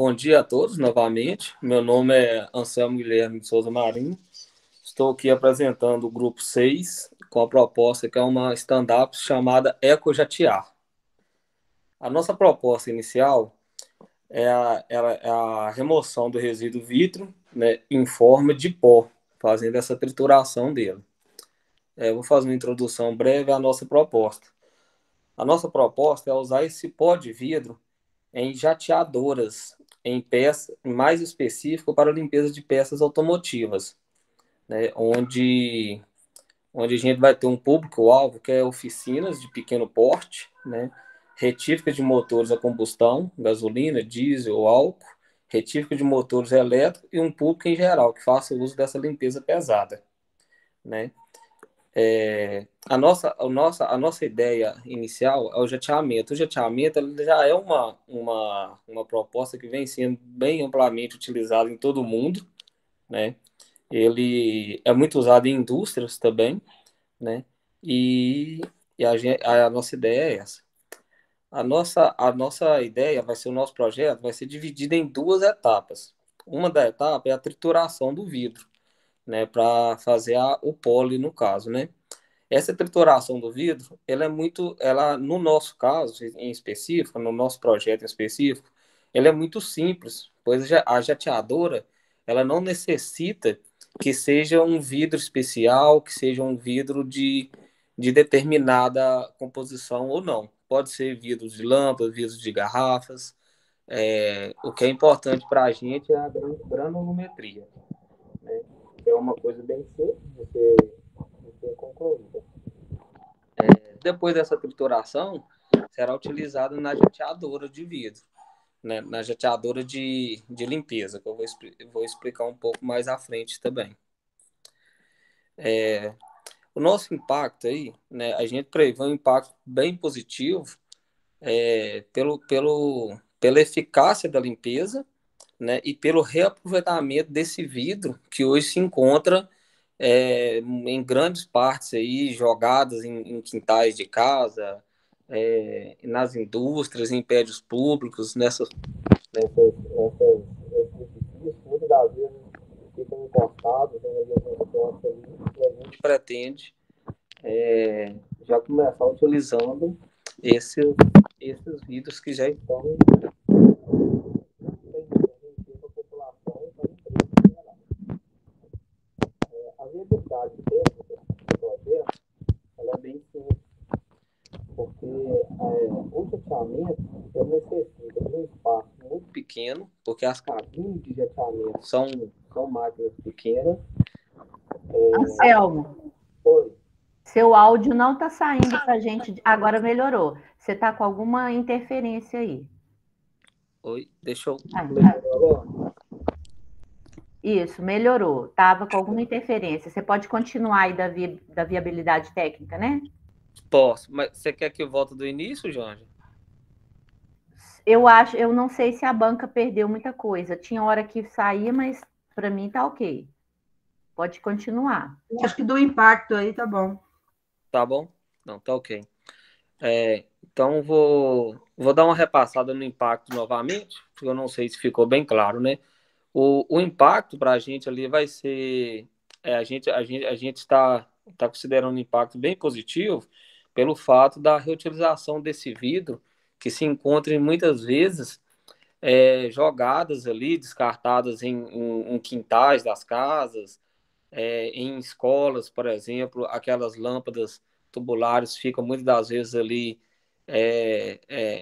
Bom dia a todos novamente. Meu nome é Anselmo Guilherme de Souza Marinho. Estou aqui apresentando o grupo 6 com a proposta que é uma stand-up chamada Eco Jatear. A nossa proposta inicial é a remoção do resíduo vítreo, né, em forma de pó, fazendo essa trituração dele. Vou fazer uma introdução breve à nossa proposta. A nossa proposta é usar esse pó de vidro em jateadoras, em peças mais específico para a limpeza de peças automotivas, né? Onde a gente vai ter um público-alvo que é oficinas de pequeno porte, né? Retífica de motores a combustão, gasolina, diesel, álcool, retífica de motores elétricos e um público em geral que faça uso dessa limpeza pesada, né? A nossa ideia inicial é o jateamento. O jateamento ele já é uma proposta que vem sendo bem amplamente utilizada em todo o mundo, né? Ele é muito usado em indústrias também, né? E, a nossa ideia é essa. A nossa ideia vai ser o nosso projeto vai ser dividido em duas etapas. Uma da etapa é a trituração do vidro, né? Para fazer o pole no caso, né? Essa trituração do vidro, ela no nosso caso em específico, no nosso projeto em específico, ela é muito simples, pois a jateadora, ela não necessita que seja um vidro especial, que seja um vidro de determinada composição ou não. Pode ser vidros de lâmpada, vidros de garrafas. O que é importante para a gente é a granulometria, né? É uma coisa bem simples de ser concluída. Depois dessa trituração, será utilizado na jateadora de vidro, né? Na jateadora de limpeza, que eu vou explicar um pouco mais à frente também. O nosso impacto aí, né? A gente prevê um impacto bem positivo pela eficácia da limpeza, né? E pelo reaproveitamento desse vidro que hoje se encontra em grandes partes aí, jogadas em quintais de casa, nas indústrias, em prédios públicos, nessas edifícios, muitas das vezes ficam encostados em algumas portas ali, e a gente pretende já começar utilizando esses, esses vidros que já estão a população para empresas em geral. A viabilidade técnica do projeto ela é bem simples, porque o jateamento necessita de um espaço muito pequeno, porque as cabines de jateamento são máquinas pequenas. Anselmo, Oi, seu áudio não está saindo para a gente. Agora melhorou. Você está com alguma interferência aí? oi, deixa eu Ah, melhorar agora. isso, melhorou. Estava com alguma interferência. Você pode continuar aí da viabilidade técnica, né? Posso, mas você quer que eu volte do início, Jorge? Eu não sei se a banca perdeu muita coisa. Tinha hora que saía, mas para mim tá ok. Pode continuar. Acho que do impacto aí tá bom. Tá bom? Não, tá ok. Então, vou dar uma repassada no impacto novamente, porque eu não sei se ficou bem claro, né? O impacto para a gente ali vai ser. A gente está considerando um impacto bem positivo pelo fato da reutilização desse vidro, que se encontra muitas vezes jogadas ali, descartadas em quintais das casas, em escolas, por exemplo, aquelas lâmpadas tubulares ficam muitas das vezes ali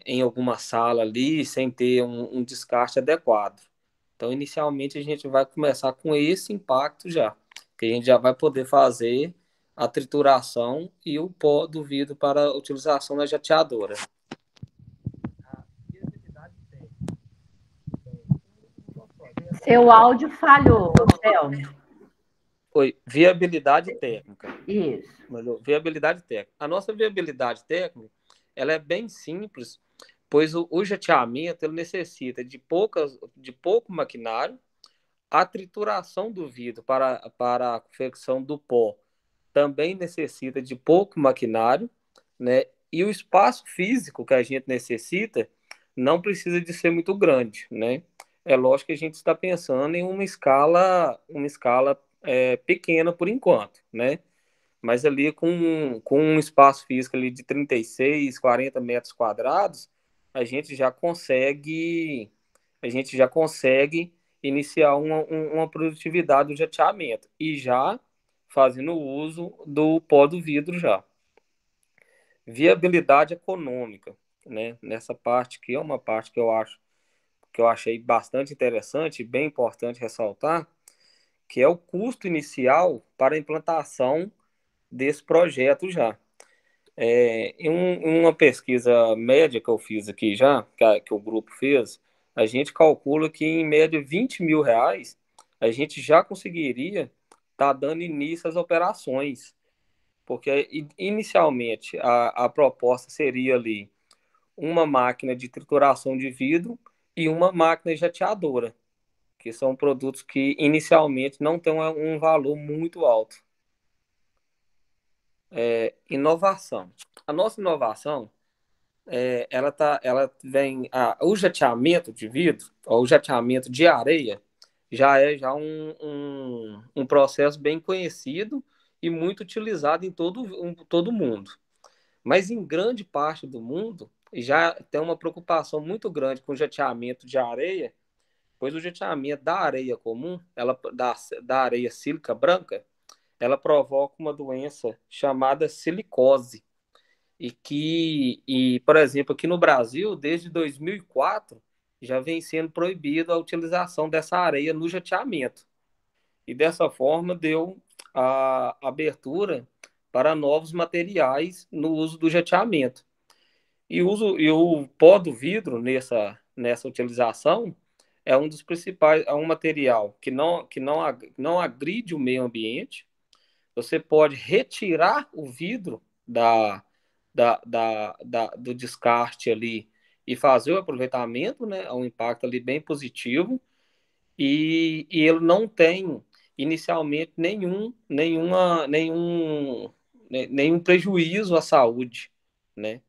em alguma sala ali, sem ter um descarte adequado. Então, inicialmente, a gente vai começar com esse impacto já, que a gente já vai poder fazer a trituração e o pó do vidro para a utilização na jateadora. Seu áudio falhou, Anselmo. Foi viabilidade técnica. Isso. Viabilidade técnica. A nossa viabilidade técnica ela é bem simples, pois o jateamento ele necessita de pouco maquinário, a trituração do vidro para a confecção do pó também necessita de pouco maquinário, né? E o espaço físico que a gente necessita não precisa de ser muito grande, né? é lógico que a gente está pensando em uma escala pequena por enquanto, né? Mas ali com um espaço físico ali de 36, 40 metros quadrados, a gente já consegue, a gente já consegue iniciar uma produtividade do jateamento e já fazendo uso do pó do vidro já. Viabilidade econômica, né? Nessa parte que é uma parte que eu achei bastante interessante e bem importante ressaltar, que é o custo inicial para a implantação desse projeto já. Em uma pesquisa média que eu fiz aqui já, que o grupo fez, a gente calcula que em média R$ 20.000 a gente já conseguiria estar dando início às operações, porque inicialmente a proposta seria ali uma máquina de trituração de vidro e uma máquina jateadora, que são produtos que inicialmente não têm um valor muito alto. Inovação. A nossa inovação, ela vem, o jateamento de vidro, ou o jateamento de areia, já um processo bem conhecido e muito utilizado em todo o mundo. Mas em grande parte do mundo já tem uma preocupação muito grande com o jateamento de areia, pois o jateamento da areia comum, da areia sílica branca, ela provoca uma doença chamada silicose. Por exemplo, aqui no Brasil, desde 2004, já vem sendo proibida a utilização dessa areia no jateamento. E dessa forma deu a abertura para novos materiais no uso do jateamento. E o pó do vidro nessa utilização é um dos principais, é um material que não agride o meio ambiente. Você pode retirar o vidro do descarte ali e fazer o aproveitamento, né? É um impacto ali bem positivo. E ele não tem inicialmente nenhum prejuízo à saúde, né?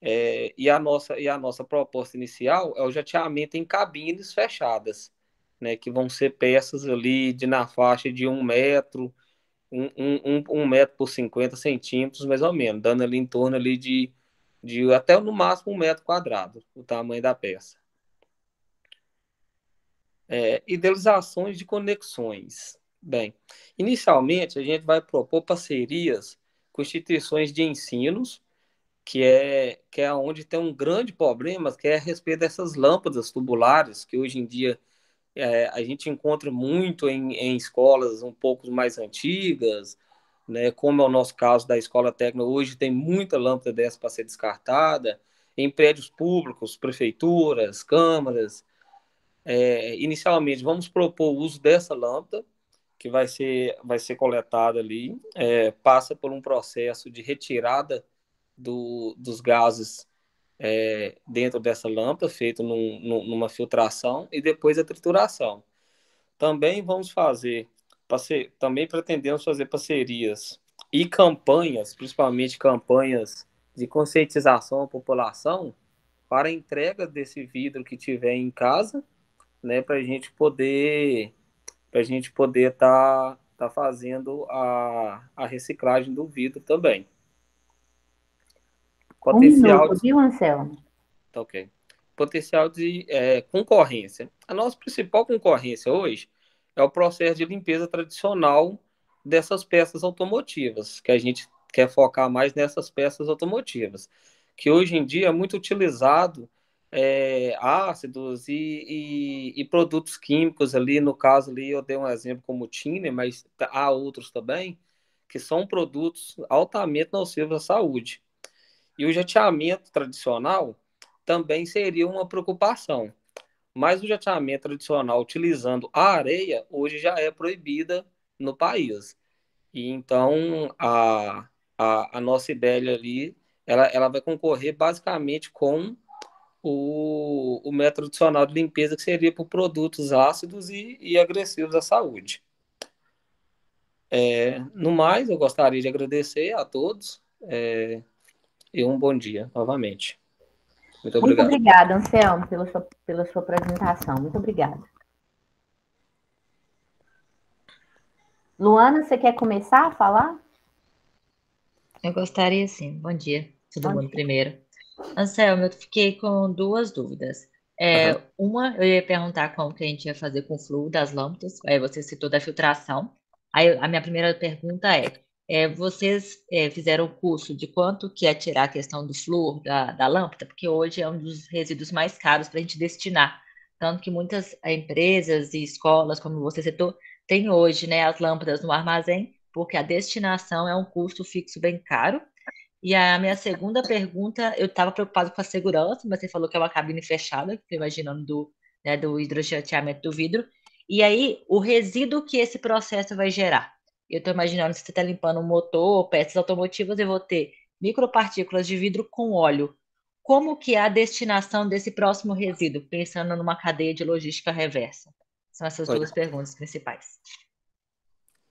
E a nossa proposta inicial é o jateamento em cabines fechadas, né? Que vão ser peças ali na faixa de 1 metro, 1 metro por 50 centímetros, mais ou menos, dando ali em torno ali de até no máximo 1 metro quadrado, o tamanho da peça. Idealizações de conexões. Bem, inicialmente a gente vai propor parcerias com instituições de ensinos, que é onde tem um grande problema, que é a respeito dessas lâmpadas tubulares, que hoje em dia a gente encontra muito em escolas um pouco mais antigas, né, como é o nosso caso da escola técnica, hoje tem muita lâmpada dessa para ser descartada, em prédios públicos, prefeituras, câmaras. Inicialmente, vamos propor o uso dessa lâmpada, que vai ser coletada ali, passa por um processo de retirada dos gases dentro dessa lâmpada, feito numa filtração, e depois a trituração. Também também pretendemos fazer parcerias e campanhas, principalmente campanhas de conscientização à população, para a entrega desse vidro que tiver em casa, né, para a gente poder tá fazendo a reciclagem do vidro também. Um Potencial minuto, viu, Anselmo? Tá ok. Potencial de concorrência. A nossa principal concorrência hoje é o processo de limpeza tradicional dessas peças automotivas, que a gente quer focar mais nessas peças automotivas, que hoje em dia é muito utilizado ácidos e produtos químicos ali, no caso ali eu dei um exemplo como o tiner, mas há outros também, que são produtos altamente nocivos à saúde. E o jateamento tradicional também seria uma preocupação. Mas o jateamento tradicional utilizando a areia hoje já é proibida no país. E então a nossa ideia ali ela vai concorrer basicamente com o método tradicional de limpeza, que seria por produtos ácidos e agressivos à saúde. No mais, eu gostaria de agradecer a todos e um bom dia novamente. Muito Muito obrigado. obrigada, Anselmo, pela sua apresentação. Muito obrigada. Luana, você quer começar a falar? Eu gostaria sim. Bom dia, todo Bom mundo dia. primeiro. Anselmo, eu fiquei com duas dúvidas. Aham. Uma, eu ia perguntar como que a gente ia fazer com o fluo das lâmpadas. Aí você citou da filtração. Aí a minha primeira pergunta vocês fizeram o curso de quanto que é tirar a questão do flúor da lâmpada? Porque hoje é um dos resíduos mais caros para a gente destinar. Tanto que muitas empresas e escolas, como você citou, têm hoje, né, as lâmpadas no armazém, porque a destinação é um custo fixo bem caro. E a minha segunda pergunta, eu estava preocupado com a segurança, mas você falou que é uma cabine fechada, estou imaginando do hidrochateamento do vidro. E aí, o resíduo que esse processo vai gerar? Eu estou imaginando, se você está limpando um motor, peças automotivas, eu vou ter micropartículas de vidro com óleo. Como que é a destinação desse próximo resíduo, pensando numa cadeia de logística reversa? São essas Oi. duas perguntas principais.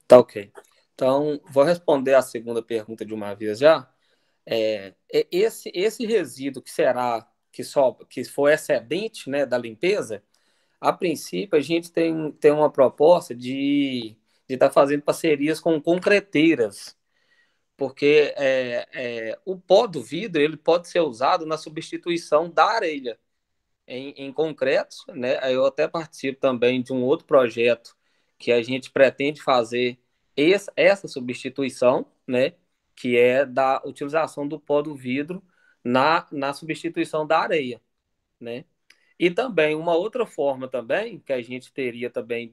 Tá ok. Então, vou responder a segunda pergunta de uma vez já. Esse resíduo que será que for excedente, né, da limpeza, a princípio a gente tem uma proposta de estar fazendo parcerias com concreteiras, porque o pó do vidro ele pode ser usado na substituição da areia em concretos, né? Eu até participo também de um outro projeto que a gente pretende fazer essa substituição, né? Que é da utilização do pó do vidro na substituição da areia, né? E também uma outra forma também que a gente teria também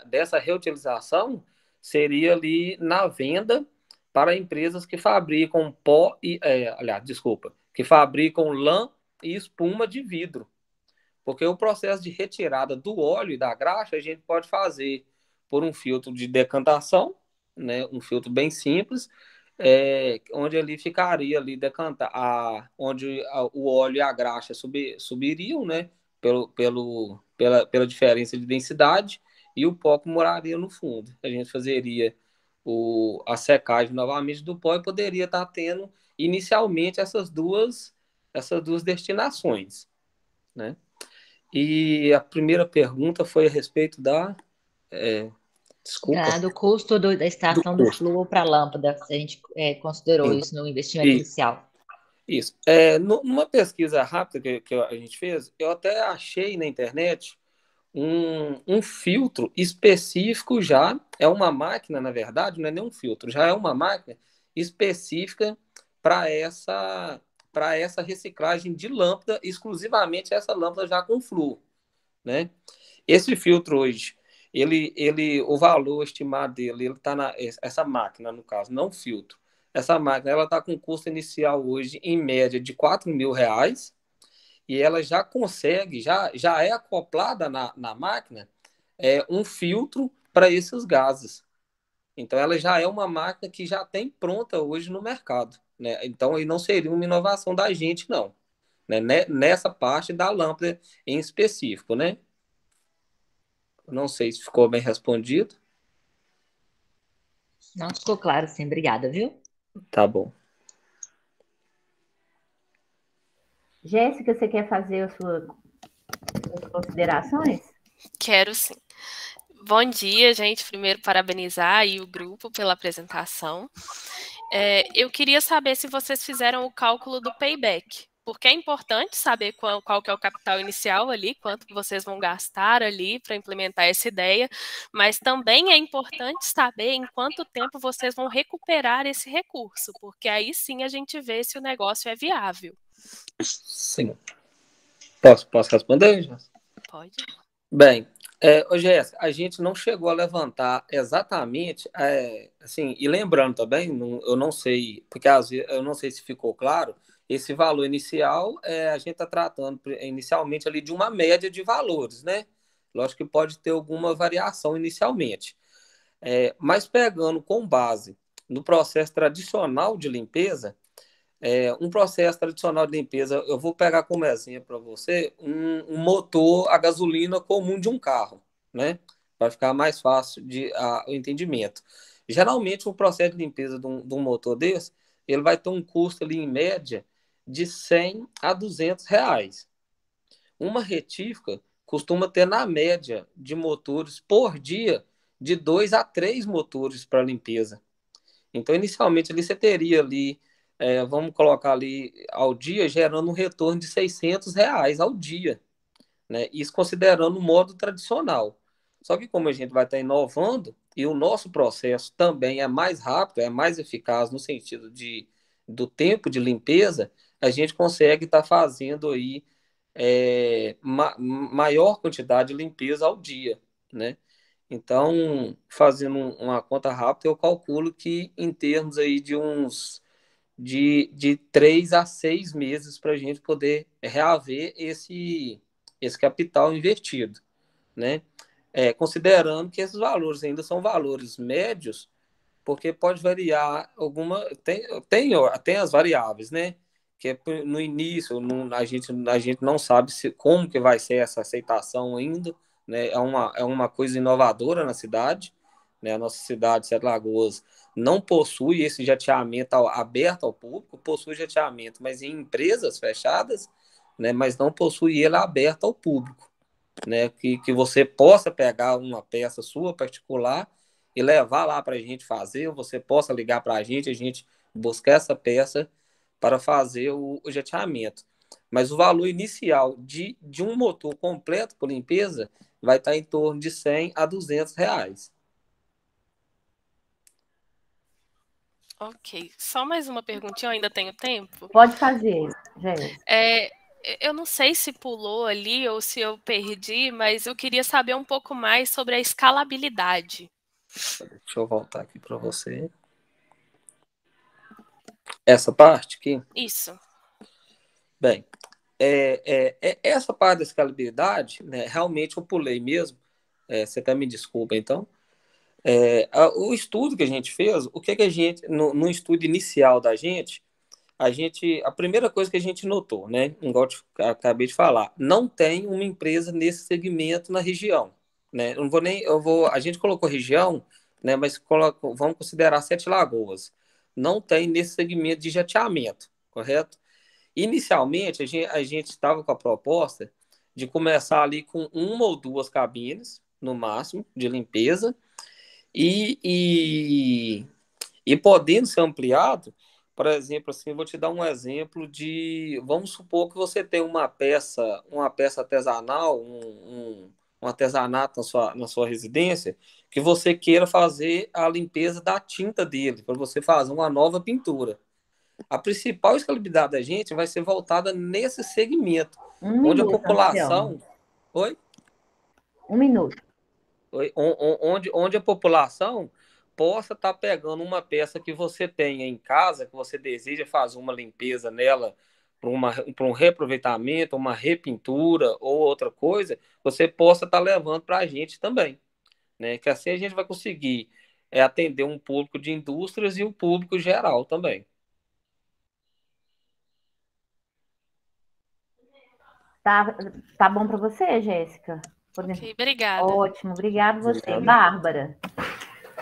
dessa reutilização seria ali na venda para empresas que fabricam pó e, aliás, desculpa, que fabricam lã e espuma de vidro, porque o processo de retirada do óleo e da graxa a gente pode fazer por um filtro de decantação, né, um filtro bem simples, onde ali ficaria ali onde o óleo e a graxa subiriam, né, pela diferença de densidade, e o pó moraria no fundo. A gente fazeria a secagem novamente do pó e poderia estar tendo inicialmente essas duas destinações, né? E a primeira pergunta foi a respeito desculpa, Do custo da do extração do custo. flúor para a lâmpada, se a gente considerou Sim, isso no investimento inicial. isso. Numa pesquisa rápida que a gente fez, eu até achei na internet um filtro específico já, é uma máquina, na verdade, não é nem um filtro, já é uma máquina específica para essa reciclagem de lâmpada, exclusivamente essa lâmpada já com flúor, né? Esse filtro hoje, o valor estimado dele, ele está essa máquina, no caso, não filtro. Essa máquina, ela está com custo inicial hoje, em média, de R$ 4.000, e ela já consegue, já é acoplada na máquina, um filtro para esses gases. Então, ela já é uma máquina que já tem pronta hoje no mercado, né? Então, aí não seria uma inovação da gente, não, né? Nessa parte da lâmpada em específico, né? Não sei se ficou bem respondido. Não ficou claro, sim. Obrigada, viu? Tá bom. Jéssica, você quer fazer as suas considerações? Quero sim. Bom dia, gente. Primeiro, parabenizar aí o grupo pela apresentação. Eu queria saber se vocês fizeram o cálculo do payback, porque é importante saber qual que é o capital inicial ali, quanto que vocês vão gastar ali para implementar essa ideia, mas também é importante saber em quanto tempo vocês vão recuperar esse recurso, porque aí sim a gente vê se o negócio é viável. Sim. Posso responder, Jéssica? Pode. Bem, Jéssica, a gente não chegou a levantar exatamente, assim, e lembrando também, eu não sei, porque às vezes eu não sei se ficou claro, esse valor inicial, a gente está tratando inicialmente ali de uma média de valores, né? Lógico que pode ter alguma variação inicialmente. Mas pegando com base no processo tradicional de limpeza, um processo tradicional de limpeza, eu vou pegar como exemplo para você um motor a gasolina comum de um carro, né? Vai ficar mais fácil o entendimento. Geralmente, o processo de limpeza de um motor desse, ele vai ter um custo ali em média de 100 a 200 reais. Uma retífica costuma ter, na média, de motores por dia, de 2 a 3 motores para limpeza. Então, inicialmente, ali você teria ali, vamos colocar ali, ao dia, gerando um retorno de 600 reais ao dia, né? Isso considerando o modo tradicional. Só que como a gente vai estar inovando, e o nosso processo também é mais rápido, é mais eficaz no sentido do tempo de limpeza, a gente consegue estar fazendo aí maior quantidade de limpeza ao dia, né? Então, fazendo uma conta rápida, eu calculo que em termos aí de 3 a 6 meses para a gente poder reaver esse capital investido, né? Considerando que esses valores ainda são valores médios, porque pode variar tem as variáveis, né? Que no início a gente não sabe como que vai ser essa aceitação ainda, né? É uma coisa inovadora na cidade, né? A nossa cidade, Sete Lagoas, não possui esse jateamento aberto ao público, possui jateamento, mas em empresas fechadas, né? Mas não possui ele aberto ao público, né? Que você possa pegar uma peça sua particular e levar lá para a gente fazer, ou você possa ligar para a gente buscar essa peça para fazer o jateamento. Mas o valor inicial de um motor completo por limpeza vai estar em torno de 100 a 200 reais. Ok. Só mais uma perguntinha, eu ainda tenho tempo? Pode fazer, Jéssica. Eu não sei se pulou ali ou se eu perdi, mas eu queria saber um pouco mais sobre a escalabilidade. Deixa eu voltar aqui para você. Essa parte aqui? Isso. Bem, essa parte da escalabilidade, né, realmente eu pulei mesmo. Você até me desculpa, então. O estudo que a gente fez, o que a gente, no estudo inicial da gente, a primeira coisa que a gente notou, né, igual eu acabei de falar, não tem uma empresa nesse segmento na região, né? A gente colocou região, né, mas vamos considerar Sete Lagoas. Não tem nesse segmento de jateamento, correto? Inicialmente, a gente estava com a proposta de começar ali com uma ou duas cabines, no máximo, de limpeza, e, e podendo ser ampliado, por exemplo, assim, vou te dar um exemplo vamos supor que você tem uma peça artesanal, um artesanato na sua residência, que você queira fazer a limpeza da tinta dele, para você fazer uma nova pintura. A principal escalabilidade da gente vai ser voltada nesse segmento, onde a população... Oi? 1 minuto. Onde a população possa estar pegando uma peça que você tenha em casa, que você deseja fazer uma limpeza nela para um reaproveitamento, uma repintura ou outra coisa, você possa estar levando para a gente também, né? Que assim a gente vai conseguir atender um público de indústrias e o público geral também. Tá bom para você, Jéssica? Ok, obrigada. Ótimo, obrigado você. Bárbara.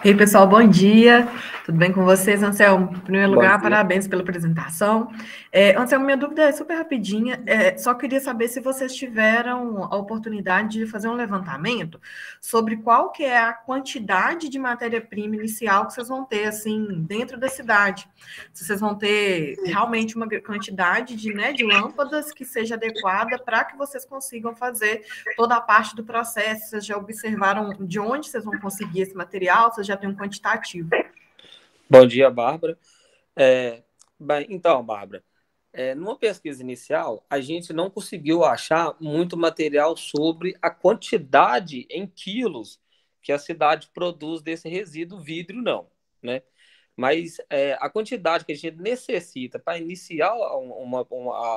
Ei, pessoal, bom dia. Tudo bem com vocês, Anselmo? Em primeiro lugar, Bom dia. parabéns pela apresentação. Anselmo, minha dúvida é super rapidinha. Só queria saber se vocês tiveram a oportunidade de fazer um levantamento sobre qual que é a quantidade de matéria-prima inicial que vocês vão ter, assim, dentro da cidade. Se vocês vão ter realmente uma quantidade de lâmpadas que seja adequada para que vocês consigam fazer toda a parte do processo. Vocês já observaram de onde vocês vão conseguir esse material? Vocês já tem um quantitativo? Bom dia, Bárbara. Bem, então, Bárbara, numa pesquisa inicial, a gente não conseguiu achar muito material sobre a quantidade em quilos que a cidade produz desse resíduo vidro, não, né? Mas a quantidade que a gente necessita para iniciar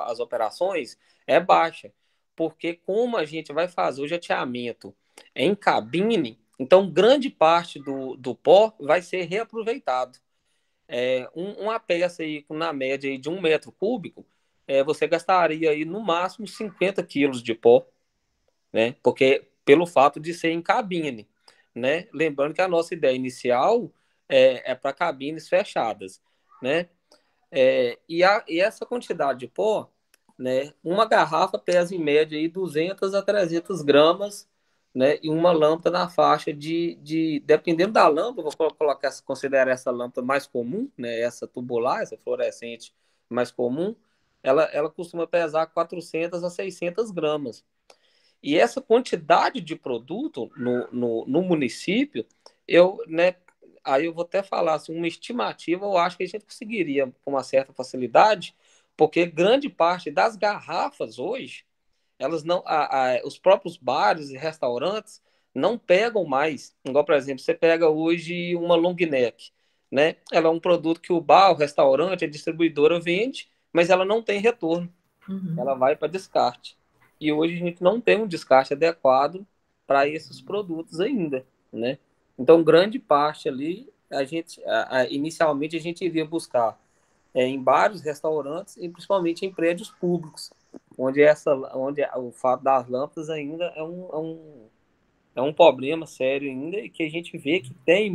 as operações é baixa, porque como a gente vai fazer o jateamento em cabine, então grande parte do pó vai ser reaproveitado. Uma peça aí, na média aí de 1 metro cúbico, você gastaria aí no máximo 50 quilos de pó, né? Porque pelo fato de ser em cabine, né? Lembrando que a nossa ideia inicial é para cabines fechadas, né? E essa quantidade de pó, né, uma garrafa pesa em média aí 200 a 300 gramas, né, e uma lâmpada na faixa dependendo da lâmpada, vou colocar, considerar essa lâmpada mais comum, né, essa tubular, essa fluorescente mais comum, ela costuma pesar 400 a 600 gramas. E essa quantidade de produto no município, né, aí eu vou até falar assim, uma estimativa, eu acho que a gente conseguiria com uma certa facilidade, porque grande parte das garrafas hoje, elas não, os próprios bares e restaurantes não pegam mais. Igual, por exemplo, você pega hoje uma long neck, né? Ela é um produto que o bar, o restaurante, a distribuidora vende, mas ela não tem retorno. Ela vai para descarte. E hoje a gente não tem um descarte adequado para esses produtos ainda, né? Então, grande parte ali, inicialmente a gente iria buscar em bares, restaurantes e principalmente em prédios públicos, onde o fato das lâmpadas ainda é um problema sério ainda e que a gente vê que tem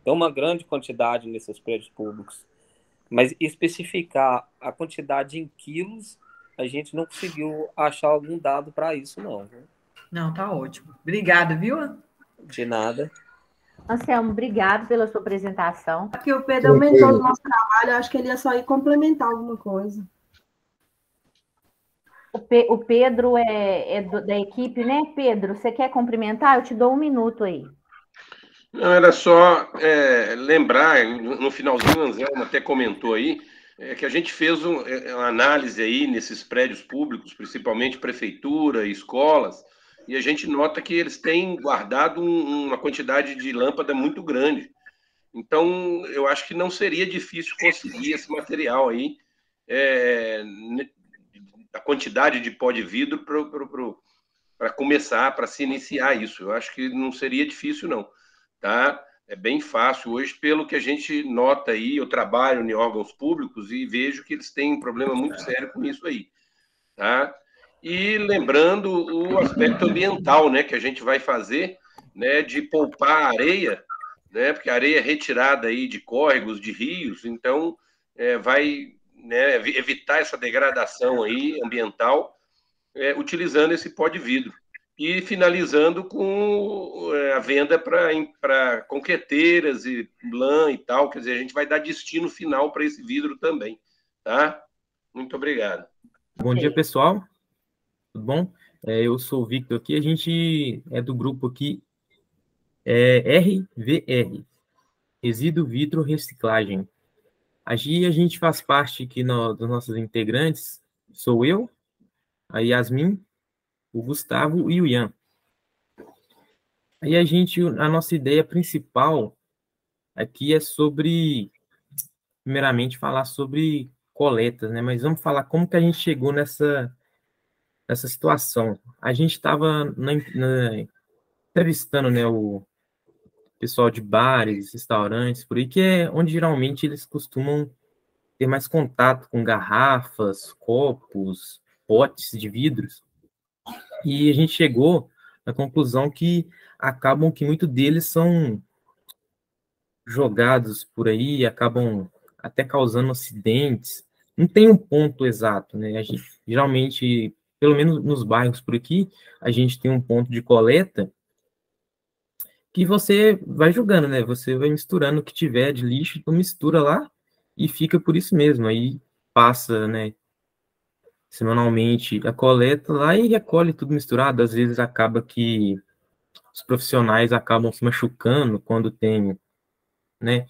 uma grande quantidade nesses prédios públicos. Mas especificar a quantidade em quilos, a gente não conseguiu achar algum dado para isso, não. Não, tá ótimo. Obrigada, viu? De nada. Anselmo, obrigado pela sua apresentação. Aqui o Pedro aumentou o nosso trabalho, acho que ele ia só ir complementar alguma coisa. O Pedro é da equipe, né? Pedro, você quer cumprimentar? Eu te dou 1 minuto aí. Não, era só lembrar, no finalzinho, o Anselmo até comentou aí, que a gente fez uma análise aí nesses prédios públicos, principalmente prefeitura, escolas, e a gente nota que eles têm guardado uma quantidade de lâmpada muito grande. Então, eu acho que não seria difícil conseguir esse material aí, a quantidade de pó de vidro para começar, para se iniciar isso. Eu acho que não seria difícil, não. Tá? É bem fácil hoje, pelo que a gente nota aí, eu trabalho em órgãos públicos e vejo que eles têm um problema muito sério com isso aí, tá? E lembrando o aspecto ambiental, né, que a gente vai fazer, né, de poupar areia, né, porque a areia é retirada aí de córregos, de rios, então vai, né, evitar essa degradação aí ambiental, utilizando esse pó de vidro. E finalizando com a venda para concreteiras e lã e tal, quer dizer, a gente vai dar destino final para esse vidro também, tá? Muito obrigado. Bom dia, pessoal. Tudo bom? Eu sou o Victor aqui, a gente é do grupo aqui RVR, Resíduo Vidro Reciclagem. Aqui a gente faz parte aqui dos nossos integrantes, sou eu, a Yasmin, o Gustavo e o Ian. Aí a nossa ideia principal aqui é primeiramente, falar sobre coletas, né? Mas vamos falar como que a gente chegou nessa situação. A gente estava entrevistando, né, o pessoal de bares, restaurantes, por aí, que é onde geralmente eles costumam ter mais contato com garrafas, copos, potes de vidros. E a gente chegou na conclusão que acabam que muitos deles são jogados por aí, acabam até causando acidentes. Não tem um ponto exato, né? A gente, geralmente, pelo menos nos bairros por aqui, a gente tem um ponto de coleta que você vai jogando, né? Você vai misturando o que tiver de lixo, tu mistura lá e fica por isso mesmo. Aí passa, né, semanalmente a coleta lá e recolhe tudo misturado. Às vezes acaba que os profissionais acabam se machucando quando tem, né,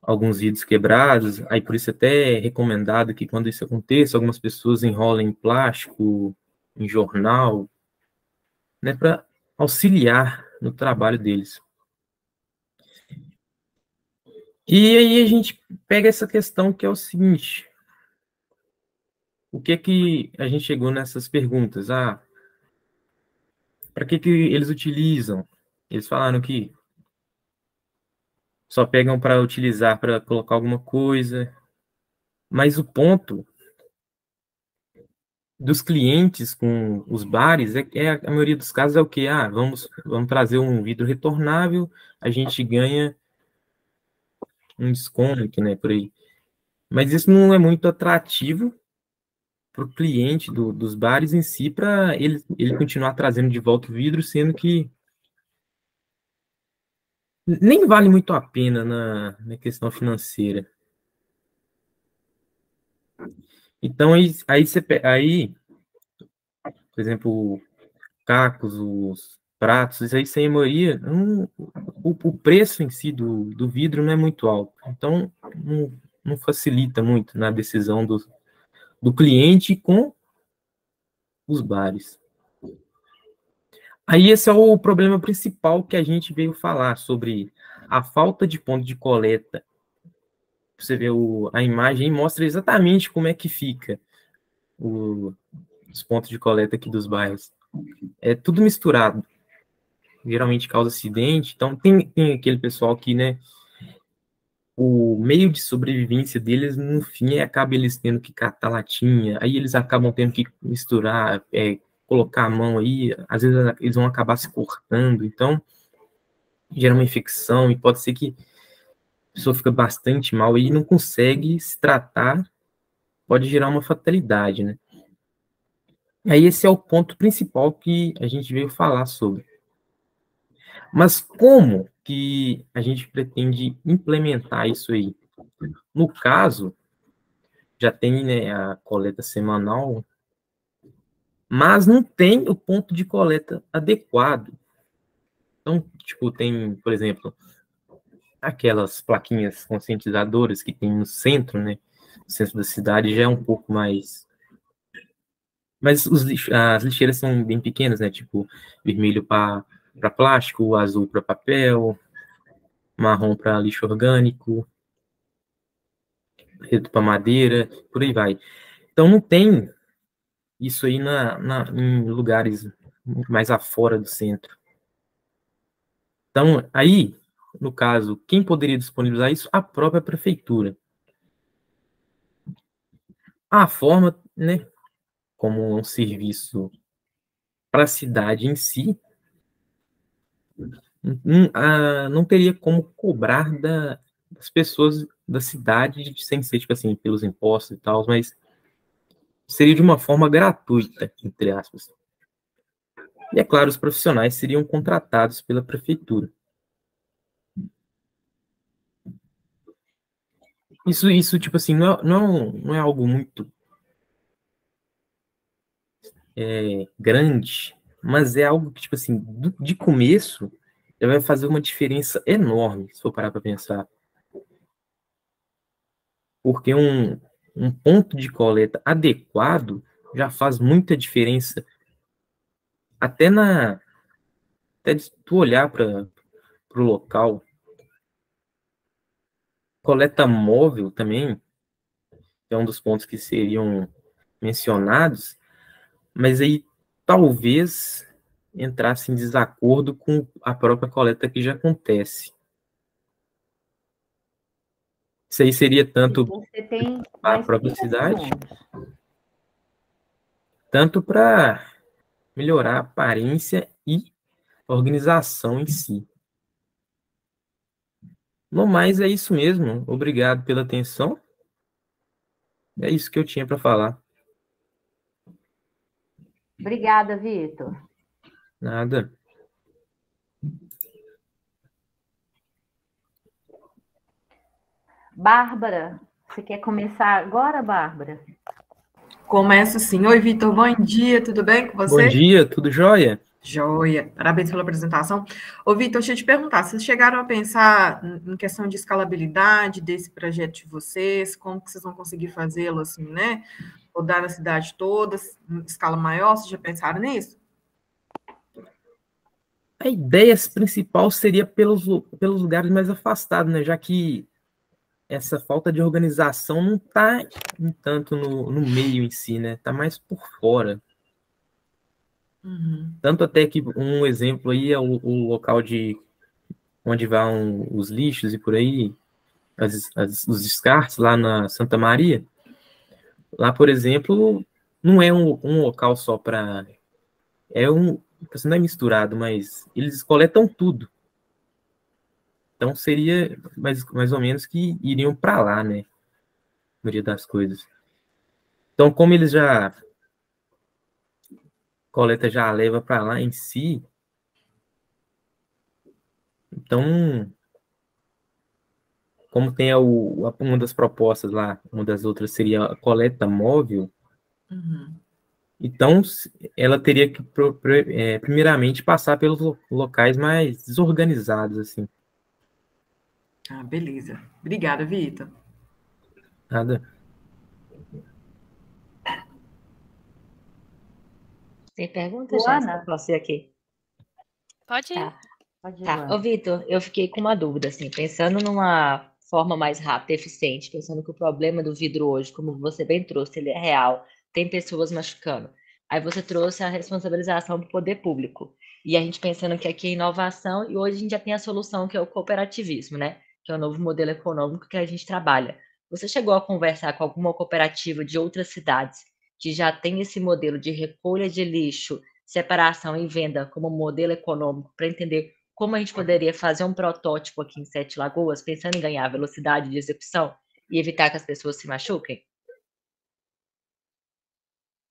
alguns vidros quebrados. Aí por isso até é recomendado que quando isso aconteça, algumas pessoas enrolem em plástico, em jornal, né, para auxiliar no trabalho deles. E aí a gente pega essa questão que é o seguinte: o que a gente chegou nessas perguntas? Para que eles utilizam? Eles falaram que só pegam para utilizar para colocar alguma coisa, mas o ponto dos clientes com os bares a maioria dos casos é o que? Vamos trazer um vidro retornável, a gente ganha um desconto, né, por aí. Mas isso não é muito atrativo para o cliente dos bares em si, para ele continuar trazendo de volta o vidro, sendo que nem vale muito a pena na questão financeira. Então, aí, por exemplo, cacos, os pratos, isso aí, sem maioria, o preço em si do vidro não é muito alto. Então, não facilita muito na decisão do cliente com os bares. Aí esse é o problema principal que a gente veio falar sobre a falta de ponto de coleta. Você vê a imagem mostra exatamente como é que fica os pontos de coleta aqui dos bairros. É tudo misturado. Geralmente causa acidente. Então tem aquele pessoal que, né, o meio de sobrevivência deles, no fim, acaba eles tendo que catar latinha, aí eles acabam tendo que misturar, colocar a mão aí, às vezes eles vão acabar se cortando, então gera uma infecção, e pode ser que a pessoa fica bastante mal e não consegue se tratar, pode gerar uma fatalidade, né? Aí esse é o ponto principal que a gente veio falar sobre. Mas como que a gente pretende implementar isso aí? No caso, já tem, né, a coleta semanal, mas não tem o ponto de coleta adequado. Então, tipo, tem, por exemplo, aquelas plaquinhas conscientizadoras que tem no centro, né? No centro da cidade já é um pouco mais... Mas as lixeiras são bem pequenas, né? Tipo, vermelho para plástico, azul para papel, marrom para lixo orgânico, preto para madeira, por aí vai. Então, não tem isso aí em lugares mais afora do centro. Então, aí, no caso, quem poderia disponibilizar isso? A própria prefeitura. A forma, né, como um serviço para a cidade em si, não teria como cobrar das pessoas da cidade, sem ser, tipo assim, pelos impostos e tal, mas seria de uma forma gratuita, entre aspas. E, é claro, os profissionais seriam contratados pela prefeitura. Isso tipo assim, não é algo muito grande, mas é algo que, tipo assim, de começo, já vai fazer uma diferença enorme, se for parar para pensar. Porque um ponto de coleta adequado já faz muita diferença. Até de tu olhar para o local. Coleta móvel também é um dos pontos que seriam mencionados, mas aí talvez entrasse em desacordo com a própria coleta que já acontece. Isso aí seria tanto para a própria cidade, tanto para melhorar a aparência e a organização em si. No mais, é isso mesmo. Obrigado pela atenção. É isso que eu tinha para falar. Obrigada, Vitor. Nada. Bárbara, você quer começar agora, Bárbara? Começo sim. Oi, Vitor, bom dia, tudo bem com você? Bom dia, tudo jóia? Joia, parabéns pela apresentação. Ô, Vitor, deixa eu te perguntar, vocês chegaram a pensar em questão de escalabilidade desse projeto de vocês, como que vocês vão conseguir fazê-lo assim, né? Rodar na cidade toda, em escala maior, vocês já pensaram nisso? A ideia principal seria pelos lugares mais afastados, né? Já que essa falta de organização não está tanto no meio em si, né? Está mais por fora. Uhum. Tanto até que um exemplo aí é o local onde vão os lixos e por aí, os descartes lá na Santa Maria. Lá, por exemplo, não é um local só para... não é misturado, mas eles coletam tudo. Então seria mais ou menos que iriam para lá, né? maioria das coisas. Então, como eles já coleta já leva para lá em si, então, como tem uma das propostas lá, uma das outras seria a coleta móvel, então ela teria que primeiramente passar pelos locais mais desorganizados, assim. Ah, beleza. Obrigada, Vitor. Nada. Tem pergunta, Luana? Jéssica? Posso ir aqui? Pode ir. Tá. Pode ir, Tá. Luana. Ô, Vitor, eu fiquei com uma dúvida, assim, pensando numa forma mais rápida e eficiente, pensando que o problema do vidro hoje, como você bem trouxe, ele é real, tem pessoas machucando. Aí você trouxe a responsabilização do poder público. E a gente pensando que aqui é inovação, e hoje a gente já tem a solução, que é o cooperativismo, né? Que é o novo modelo econômico que a gente trabalha. Você chegou a conversar com alguma cooperativa de outras cidades que já tem esse modelo de recolha de lixo, separação e venda como modelo econômico, para entender como a gente poderia fazer um protótipo aqui em Sete Lagoas, pensando em ganhar velocidade de execução e evitar que as pessoas se machuquem?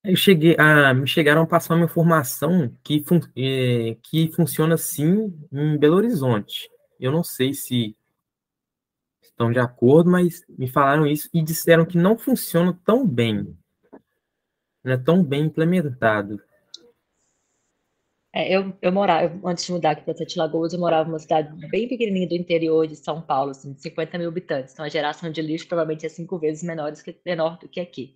Me chegaram a passar uma informação que funciona assim em Belo Horizonte. Eu não sei se estão de acordo, mas me falaram isso e disseram que não funciona tão bem, não é tão bem implementado. Eu morava, antes de mudar aqui para Sete Lagoas, eu morava numa cidade bem pequenininha do interior de São Paulo, assim, de 50 mil habitantes. Então, a geração de lixo provavelmente é 5 vezes menor do que aqui.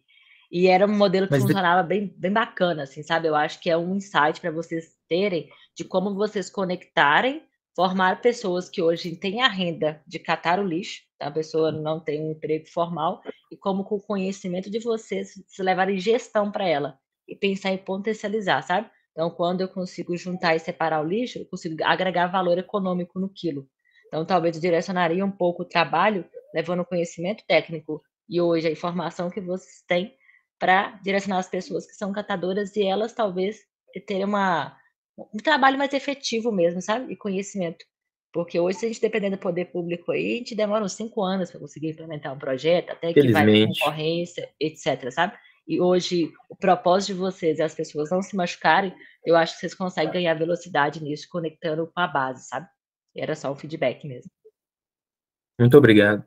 E era um modelo que Mas funcionava bem bacana, assim, sabe? Eu acho que é um insight para vocês terem de como vocês conectarem, formar pessoas que hoje têm a renda de catar o lixo, tá? A pessoa não tem um emprego formal, e como com o conhecimento de vocês, se levarem gestão para ela e pensar em potencializar, sabe? Então, quando eu consigo juntar e separar o lixo, eu consigo agregar valor econômico no quilo. Então, talvez eu direcionaria um pouco o trabalho, levando o conhecimento técnico e hoje a informação que vocês têm para direcionar as pessoas que são catadoras e elas talvez terem um trabalho mais efetivo mesmo, sabe? E conhecimento. Porque hoje, se a gente depender do poder público aí, a gente demora uns 5 anos para conseguir implementar um projeto, até que vai felizmente. concorrência, etc, sabe? E hoje, o propósito de vocês é as pessoas não se machucarem, eu acho que vocês conseguem ganhar velocidade nisso, conectando com a base, sabe? Era só um feedback mesmo. Muito obrigado.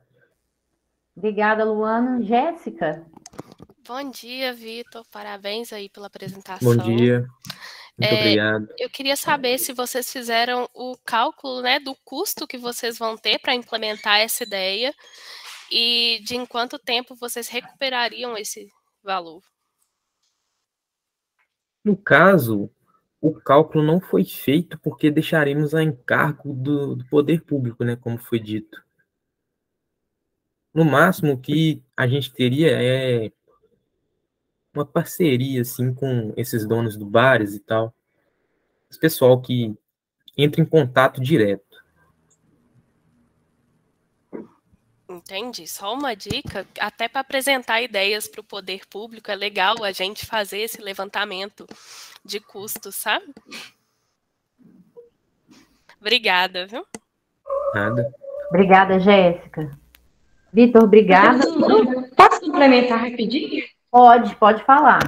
Obrigada, Luana. Jéssica? Bom dia, Vitor. Parabéns aí pela apresentação. Bom dia. Muito obrigado. Eu queria saber se vocês fizeram o cálculo, né, do custo que vocês vão ter para implementar essa ideia e de em quanto tempo vocês recuperariam esse valor. No caso, o cálculo não foi feito porque deixaremos a encargo do poder público, né, como foi dito. No máximo, o que a gente teria é uma parceria assim, com esses donos do bares e tal. Esse pessoal que entra em contato direto. Entendi. Só uma dica, até para apresentar ideias para o poder público, é legal a gente fazer esse levantamento de custos, sabe? Obrigada, viu? Nada. Obrigada, Jéssica. Vitor, obrigada. Posso complementar rapidinho? Pode falar.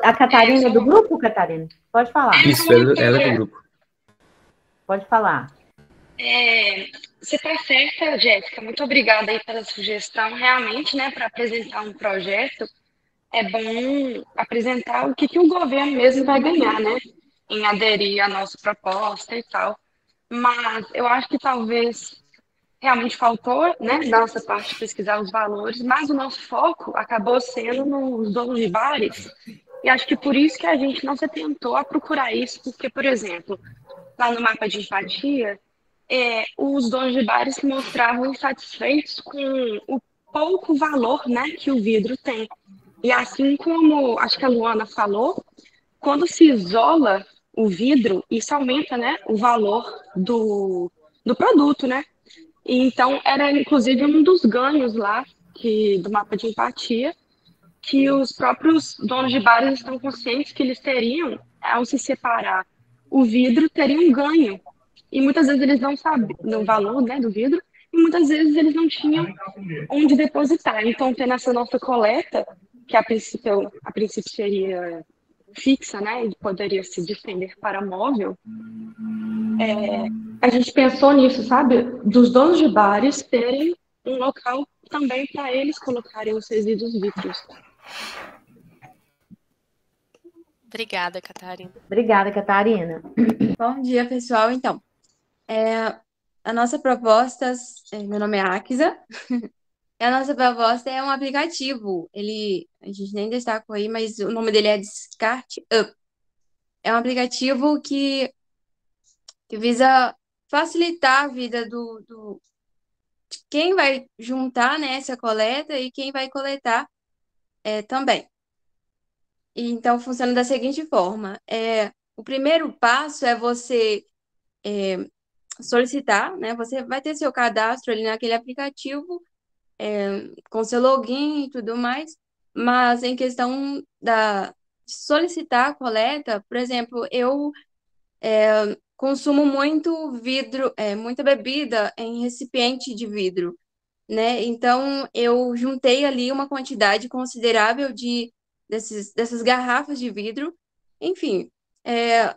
A Catarina do grupo, Catarina? Pode falar. Isso, ela é do grupo. Pode falar. Você está certa, Jéssica. Muito obrigada aí pela sugestão. Realmente, né, para apresentar um projeto, é bom apresentar o que o governo mesmo vai ganhar, né, em aderir à nossa proposta e tal. Mas eu acho que talvez realmente faltou, né, da nossa parte pesquisar os valores, mas o nosso foco acabou sendo nos donos de bares. E acho que por isso que a gente não se atentou a procurar isso, porque, por exemplo, lá no mapa de empatia, os donos de bares se mostravam insatisfeitos com o pouco valor, né, que o vidro tem. E assim como acho que a Luana falou, quando se isola o vidro, isso aumenta, né, o valor do produto, né? E então era inclusive um dos ganhos lá do mapa de empatia, que os próprios donos de bares estão conscientes que eles teriam, ao se separar o vidro, teriam um ganho. E muitas vezes eles não sabem do valor, né, do vidro, muitas vezes eles não tinham onde depositar. Então, tendo essa nossa coleta, que a princípio seria fixa, né, e poderia se estender para móvel, a gente pensou nisso, sabe? Dos donos de bares terem um local também para eles colocarem os resíduos vítreos. Obrigada, Catarina. Obrigada, Catarina. Bom dia, pessoal. Então, a nossa proposta, meu nome é Akisa, e a nossa proposta é um aplicativo. A gente nem destacou aí, mas o nome dele é Descarte Up. É um aplicativo que visa facilitar a vida de quem vai juntar, né, essa coleta e quem vai coletar também. E, então, funciona da seguinte forma. O primeiro passo é você solicitar, né? Você vai ter seu cadastro ali naquele aplicativo, com seu login e tudo mais, mas em questão de solicitar a coleta, por exemplo, eu consumo muito vidro, muita bebida em recipiente de vidro, né? Então, eu juntei ali uma quantidade considerável dessas garrafas de vidro, enfim,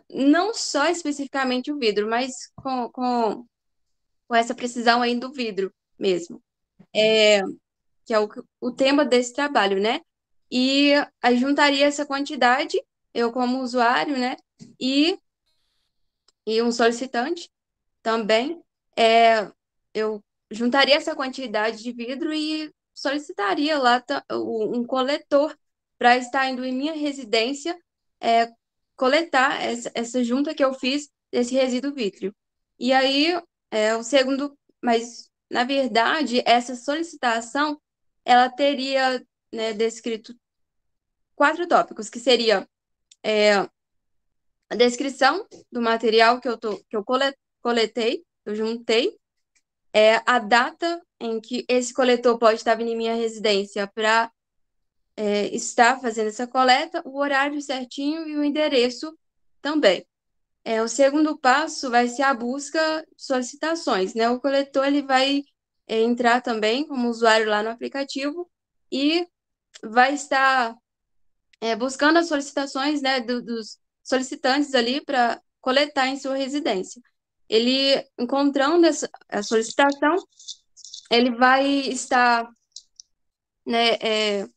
não só especificamente o vidro, mas com essa precisão aí do vidro mesmo, que é o tema desse trabalho, né? E aí juntaria essa quantidade, eu como usuário, né? E um solicitante também, eu juntaria essa quantidade de vidro e solicitaria lá um coletor para estar indo em minha residência coletar essa junta que eu fiz desse resíduo vítreo. E aí, o segundo, mas na verdade, essa solicitação, ela teria, né, descrito 4 tópicos, que seria a descrição do material que eu coletei, eu juntei, a data em que esse coletor pode estar vindo em minha residência para estar fazendo essa coleta, o horário certinho e o endereço também. O segundo passo vai ser a busca de solicitações, né? O coletor ele vai entrar também como usuário lá no aplicativo e vai estar buscando as solicitações, né, dos solicitantes ali para coletar em sua residência. Ele, encontrando a solicitação, ele vai estar, né,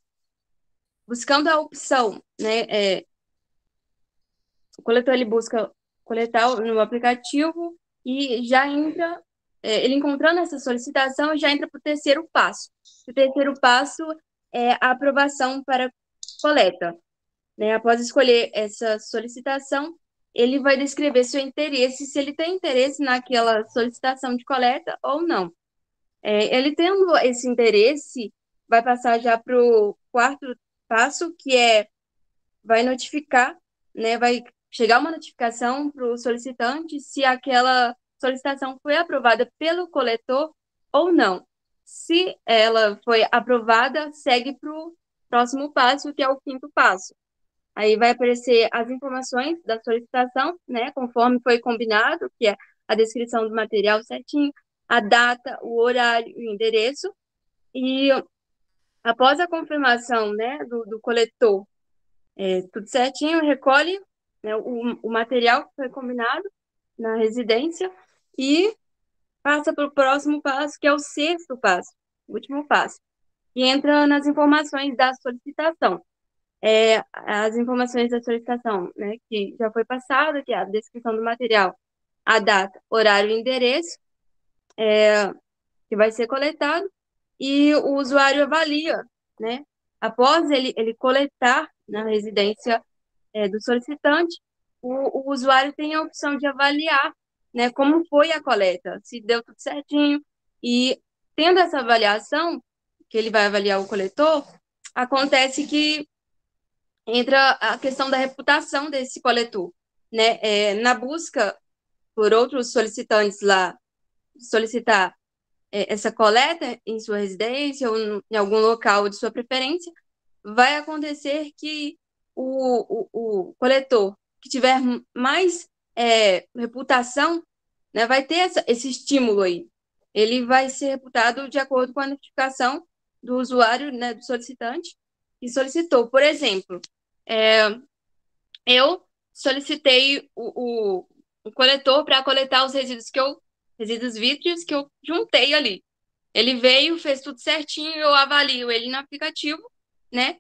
buscando a opção, né, o coletor ele busca coletar no aplicativo e já entra, ele encontrando essa solicitação, já entra para o terceiro passo. O terceiro passo é a aprovação para coleta, né? Após escolher essa solicitação, ele vai descrever seu interesse, se ele tem interesse naquela solicitação de coleta ou não. Ele tendo esse interesse, vai passar já para o quarto passo, que vai notificar, né? Vai chegar uma notificação para o solicitante se aquela solicitação foi aprovada pelo coletor ou não. Se ela foi aprovada, segue para o próximo passo, que é o quinto passo. Aí vai aparecer as informações da solicitação, né, conforme foi combinado, que é a descrição do material certinho, a data, o horário e o endereço. E após a confirmação, né, do coletor, tudo certinho, recolhe, né, o material que foi combinado na residência e passa para o próximo passo, que é o sexto passo, o último passo, e entra nas informações da solicitação. As informações da solicitação, né, que já foi passada, que é a descrição do material, a data, horário e endereço, que vai ser coletado, e o usuário avalia, né, após ele coletar na residência do solicitante, o usuário tem a opção de avaliar, né, como foi a coleta, se deu tudo certinho, e tendo essa avaliação, que ele vai avaliar o coletor, acontece que entra a questão da reputação desse coletor, né? Na busca por outros solicitantes lá, solicitar essa coleta em sua residência ou em algum local de sua preferência, vai acontecer que o coletor que tiver mais reputação, né, vai ter esse estímulo aí ele vai ser reputado de acordo com a notificação do usuário, né, do solicitante, que solicitou. Por exemplo, eu solicitei o coletor para coletar os resíduos vítreos que eu juntei ali. Ele veio, fez tudo certinho, eu avalio ele no aplicativo, né?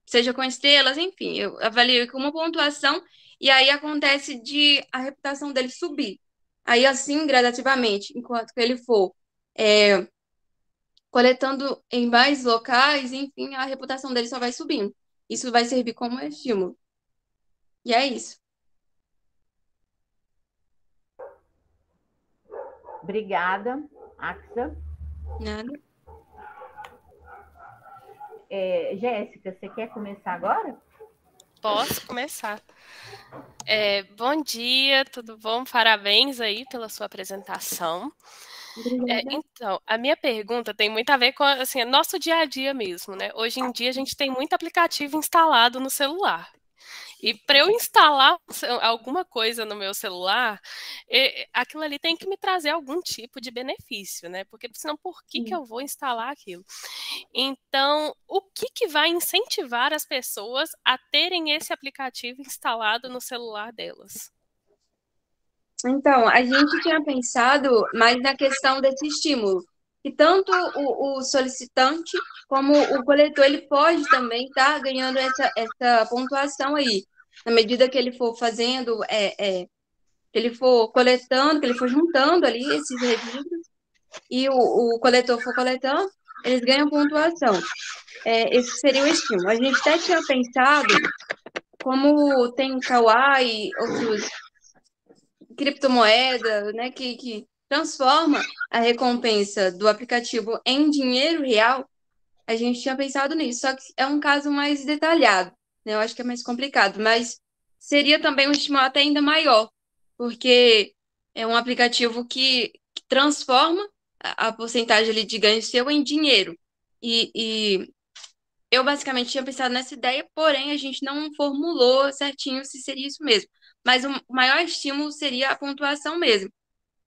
Seja com estrelas, enfim, eu avalio com uma pontuação e aí acontece de a reputação dele subir. Aí, assim, gradativamente, enquanto que ele for coletando em mais locais, enfim, a reputação dele só vai subindo. Isso vai servir como estímulo. E é isso. Obrigada, Axa. Nada. Jéssica, você quer começar agora? Posso começar. Bom dia, tudo bom? Parabéns aí pela sua apresentação. Então, a minha pergunta tem muito a ver com assim, nosso dia a dia mesmo, né? Hoje em dia a gente tem muito aplicativo instalado no celular. E para eu instalar alguma coisa no meu celular, aquilo ali tem que me trazer algum tipo de benefício, né? Porque senão por que eu vou instalar aquilo? Então, o que vai incentivar as pessoas a terem esse aplicativo instalado no celular delas? Então, a gente tinha pensado mais na questão desse estímulo, que tanto o solicitante como o coletor, ele pode também estar ganhando essa pontuação aí, na medida que ele for fazendo, que ele for coletando, que ele for juntando ali esses resíduos, e o coletor for coletando, eles ganham pontuação. Esse seria o estímulo. A gente até tinha pensado, como tem Kawaii, outros criptomoeda, né, que transforma a recompensa do aplicativo em dinheiro real, a gente tinha pensado nisso, só que é um caso mais detalhado, né? Eu acho que é mais complicado, mas seria também um estímulo até ainda maior, porque é um aplicativo que transforma a porcentagem ali de ganho seu em dinheiro. E eu basicamente tinha pensado nessa ideia, porém a gente não formulou certinho se seria isso mesmo. Mas o maior estímulo seria a pontuação mesmo.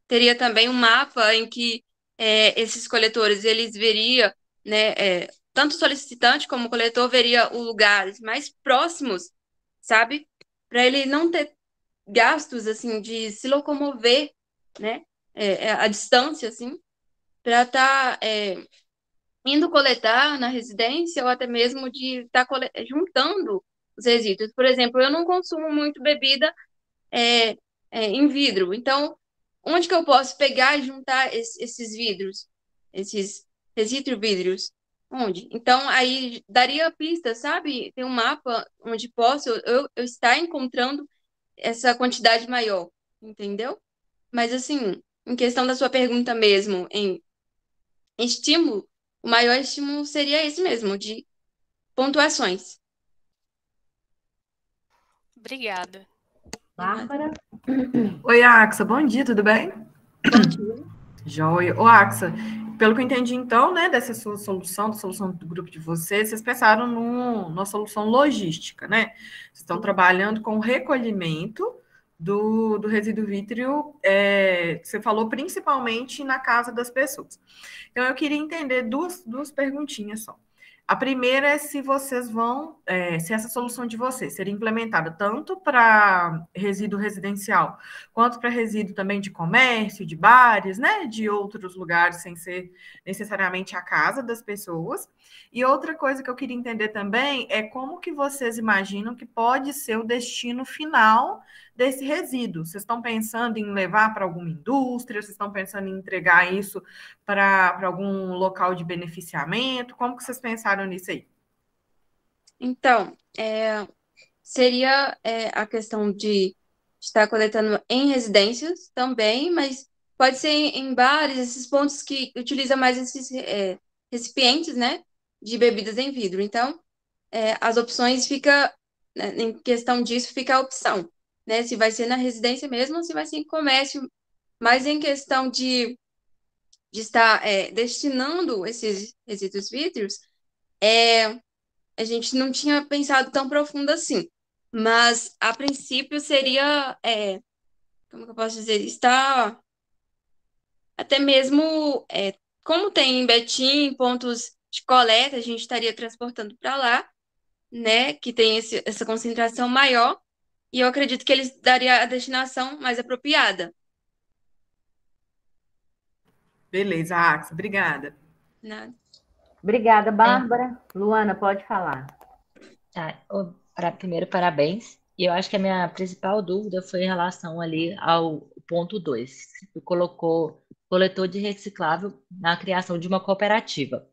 Teria também um mapa em que esses coletores, eles veria, né, tanto o solicitante como o coletor veria os lugares mais próximos, sabe? Para ele não ter gastos, assim, de se locomover, né, a distância, assim, para estar indo coletar na residência ou até mesmo de estar juntando os resíduos. Por exemplo, eu não consumo muito bebida em vidro, então onde que eu posso pegar e juntar esses vidros, esses resíduos vidros? Onde? Então, aí daria pista, sabe? Tem um mapa onde posso eu estar encontrando essa quantidade maior, entendeu? Mas, assim, em questão da sua pergunta mesmo, em estímulo, o maior estímulo seria esse mesmo, de pontuações. Obrigada. Bárbara? Oi, Axa, bom dia, tudo bem? Bom dia. Joia. Ô, Axa, pelo que eu entendi, então, né, dessa sua solução, da solução do grupo de vocês pensaram numa solução logística, né? Vocês estão trabalhando com o recolhimento do resíduo vítreo, você falou principalmente na casa das pessoas. Então, eu queria entender duas perguntinhas só. A primeira é se vocês vão, se essa solução de vocês seria implementada tanto para resíduo residencial, quanto para resíduo também de comércio, de bares, né, de outros lugares, sem ser necessariamente a casa das pessoas. E outra coisa que eu queria entender também é como que vocês imaginam que pode ser o destino final desse resíduo. Vocês estão pensando em levar para alguma indústria? Vocês estão pensando em entregar isso para algum local de beneficiamento? Como que vocês pensaram nisso aí? Então, seria a questão de estar coletando em residências também, mas pode ser em bares, esses pontos que utilizam mais esses recipientes, né, de bebidas em vidro. Então, as opções fica, né, em questão disso, fica a opção, né, se vai ser na residência mesmo ou se vai ser em comércio, mas em questão de estar destinando esses resíduos vídeos, a gente não tinha pensado tão profundo assim. Mas, a princípio, seria, como que eu posso dizer, está até mesmo como tem em Betim pontos de coleta, a gente estaria transportando para lá, né, que tem essa concentração maior, e eu acredito que eles daria a destinação mais apropriada. Beleza, Axel, obrigada. Nada. Obrigada, Bárbara. Luana, pode falar. Tá, primeiro, parabéns. E eu acho que a minha principal dúvida foi em relação ali ao ponto 2, que colocou coletor de reciclável na criação de uma cooperativa.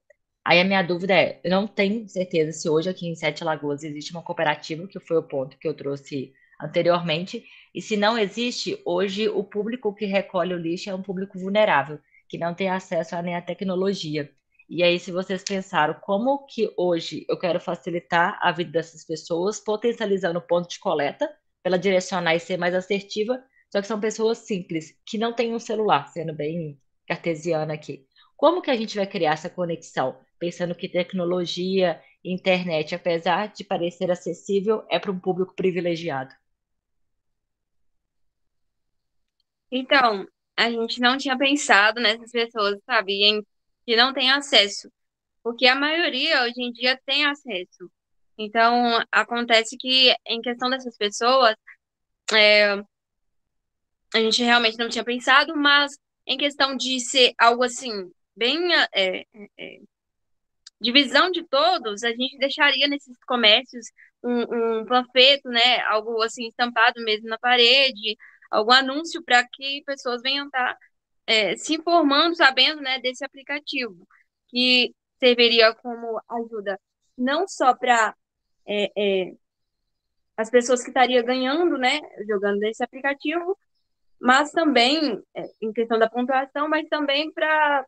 Aí a minha dúvida é, eu não tenho certeza se hoje aqui em Sete Lagoas existe uma cooperativa, que foi o ponto que eu trouxe anteriormente, e se não existe, hoje o público que recolhe o lixo é um público vulnerável, que não tem acesso a nem à tecnologia. E aí, se vocês pensaram como que hoje eu quero facilitar a vida dessas pessoas, potencializando o ponto de coleta, para ela direcionar e ser mais assertiva, só que são pessoas simples, que não têm um celular, sendo bem cartesiana aqui. Como que a gente vai criar essa conexão? Pensando que tecnologia e internet, apesar de parecer acessível, é para um público privilegiado. Então, a gente não tinha pensado nessas pessoas, sabe, que não têm acesso, porque a maioria hoje em dia tem acesso. Então, acontece que em questão dessas pessoas, a gente realmente não tinha pensado, mas em questão de ser algo assim, bem de visão de todos, a gente deixaria nesses comércios um panfleto, né, algo assim estampado mesmo na parede, algum anúncio para que pessoas venham estar se informando, sabendo, né, desse aplicativo, que serviria como ajuda não só para as pessoas que estariam ganhando, né, jogando nesse aplicativo, mas também em questão da pontuação, mas também para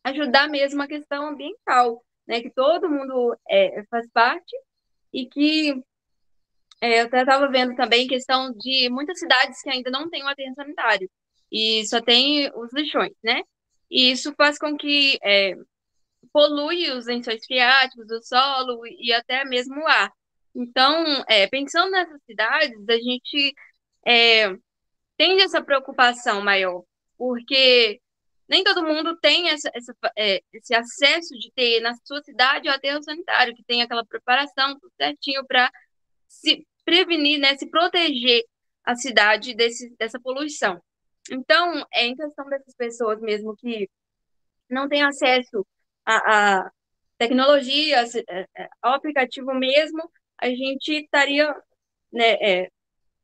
ajudar mesmo a questão ambiental, né, que todo mundo faz parte e que eu até estava vendo também questão de muitas cidades que ainda não têm um aterro sanitário e só tem os lixões, né? E isso faz com que polui os lençóis freáticos, o solo e até mesmo o ar. Então, pensando nessas cidades, a gente tem essa preocupação maior, porque nem todo mundo tem esse acesso de ter na sua cidade o aterro sanitário, que tem aquela preparação tudo certinho para se prevenir, né, se proteger a cidade dessa poluição. Então, em questão dessas pessoas mesmo que não têm acesso à tecnologia, ao aplicativo mesmo, a gente estaria, né,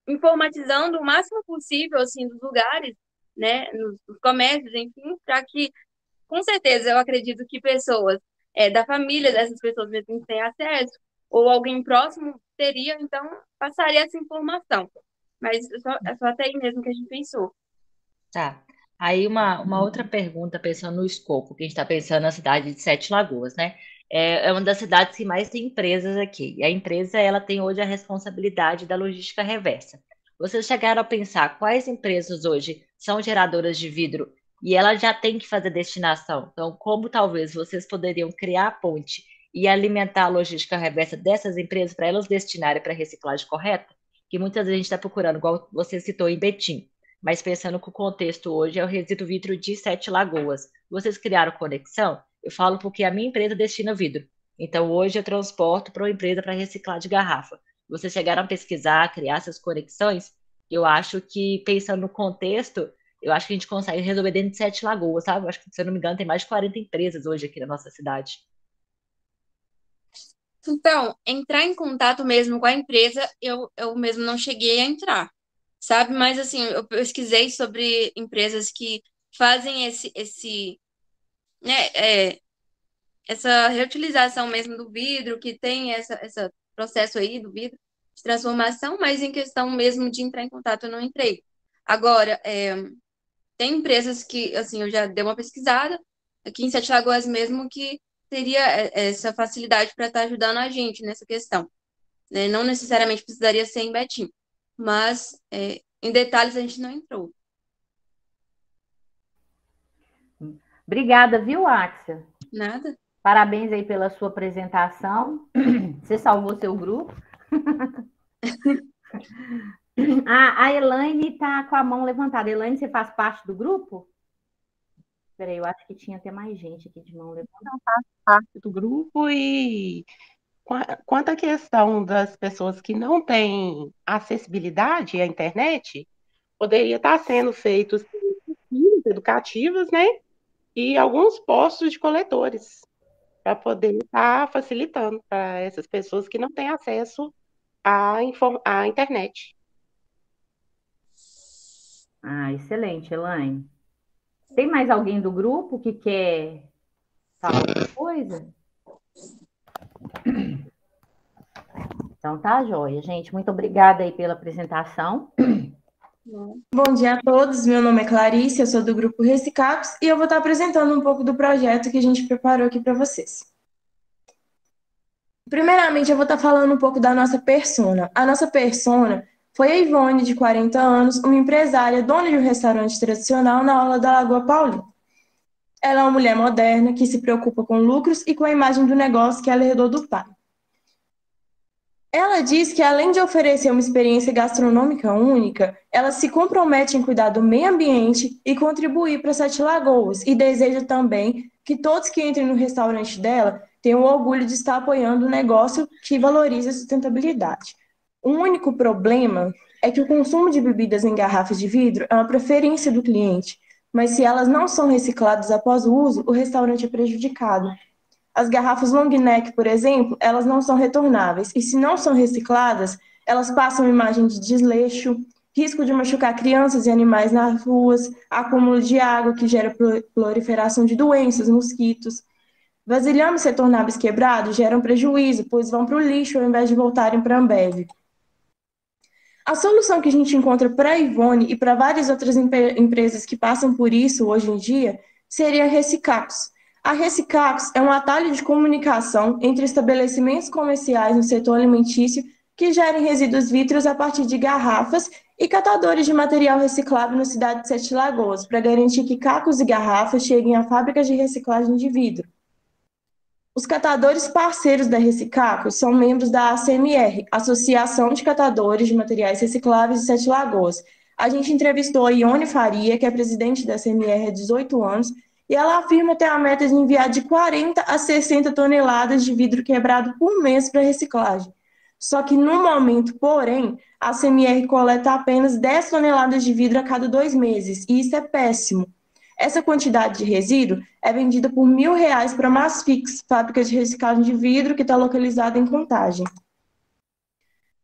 informatizando o máximo possível, assim, dos lugares, né, nos comércios, enfim, para que, com certeza, eu acredito que pessoas da família dessas pessoas mesmo que têm acesso, ou alguém próximo teria, então, passaria essa informação. Mas é só até aí mesmo que a gente pensou. Tá. Aí uma outra pergunta, pensando no escopo, que a gente está pensando na cidade de Sete Lagoas, né? É uma das cidades que mais tem empresas aqui. E a empresa, ela tem hoje a responsabilidade da logística reversa. Vocês chegaram a pensar quais empresas hoje são geradoras de vidro e ela já tem que fazer destinação? Então, como talvez vocês poderiam criar a ponte e alimentar a logística reversa dessas empresas para elas destinarem para a reciclagem correta? Que muitas vezes a gente está procurando, igual você citou em Betim. Mas pensando que o contexto hoje é o resíduo vidro de Sete Lagoas. Vocês criaram conexão? Eu falo porque a minha empresa destina vidro. Então, hoje eu transporto para uma empresa para reciclar de garrafa. Vocês chegaram a pesquisar, criar essas conexões? Eu acho que, pensando no contexto, eu acho que a gente consegue resolver dentro de Sete Lagoas, sabe? Eu acho que, se eu não me engano, tem mais de 40 empresas hoje aqui na nossa cidade. Então, entrar em contato mesmo com a empresa, eu mesmo não cheguei a entrar, sabe? Mas, assim, eu pesquisei sobre empresas que fazem né, essa reutilização mesmo do vidro, que tem esse processo aí do vidro de transformação, mas em questão mesmo de entrar em contato, eu não entrei. Agora, tem empresas que, assim, eu já dei uma pesquisada, aqui em Sete Lagoas mesmo, que teria essa facilidade para estar ajudando a gente nessa questão. Né? Não necessariamente precisaria ser em Betim, mas em detalhes a gente não entrou. Obrigada, viu, Axel? Nada. Parabéns aí pela sua apresentação. Você salvou seu grupo. A Elaine está com a mão levantada. Elaine, você faz parte do grupo? Peraí, eu acho que tinha até mais gente aqui de mão levantada. Não faço parte do grupo e quanto à questão das pessoas que não têm acessibilidade à internet, poderia estar sendo feitos pesquisas educativas, né? E alguns postos de coletores para poder estar facilitando para essas pessoas que não têm acesso à internet. Ah, excelente, Elaine. Tem mais alguém do grupo que quer falar alguma coisa? Então tá, joia, gente. Muito obrigada aí pela apresentação. Bom dia a todos, meu nome é Clarice, eu sou do grupo Recicapos e eu vou estar apresentando um pouco do projeto que a gente preparou aqui para vocês. Primeiramente, eu vou estar falando um pouco da nossa persona. A nossa persona foi a Ivone, de 40 anos, uma empresária, dona de um restaurante tradicional na orla da Lagoa Paulista. Ela é uma mulher moderna que se preocupa com lucros e com a imagem do negócio que ela herdou do pai. Ela diz que, além de oferecer uma experiência gastronômica única, ela se compromete em cuidar do meio ambiente e contribuir para Sete Lagoas, e deseja também que todos que entrem no restaurante dela tenham o orgulho de estar apoiando um negócio que valoriza a sustentabilidade. O único problema é que o consumo de bebidas em garrafas de vidro é uma preferência do cliente, mas se elas não são recicladas após o uso, o restaurante é prejudicado. As garrafas long neck, por exemplo, elas não são retornáveis, e se não são recicladas, elas passam imagem de desleixo, risco de machucar crianças e animais nas ruas, acúmulo de água que gera proliferação de doenças, mosquitos. Vasilhames retornáveis quebrados geram prejuízo, pois vão para o lixo ao invés de voltarem para a Ambev. A solução que a gente encontra para a Ivone e para várias outras empresas que passam por isso hoje em dia seria a Recicapos. A Recicapos é um atalho de comunicação entre estabelecimentos comerciais no setor alimentício que gerem resíduos vítreos a partir de garrafas e catadores de material reciclável na cidade de Sete Lagoas, para garantir que cacos e garrafas cheguem a fábricas de reciclagem de vidro. Os catadores parceiros da Recicapos são membros da ACMR, Associação de Catadores de Materiais Recicláveis de Sete Lagoas. A gente entrevistou a Ione Faria, que é presidente da ACMR há 18 anos, e ela afirma ter a meta de enviar de 40 a 60 toneladas de vidro quebrado por mês para reciclagem. Só que, no momento, porém, a CMR coleta apenas 10 toneladas de vidro a cada 2 meses, e isso é péssimo. Essa quantidade de resíduo é vendida por R$ 1.000 para a Masfix, fábrica de reciclagem de vidro que está localizada em Contagem.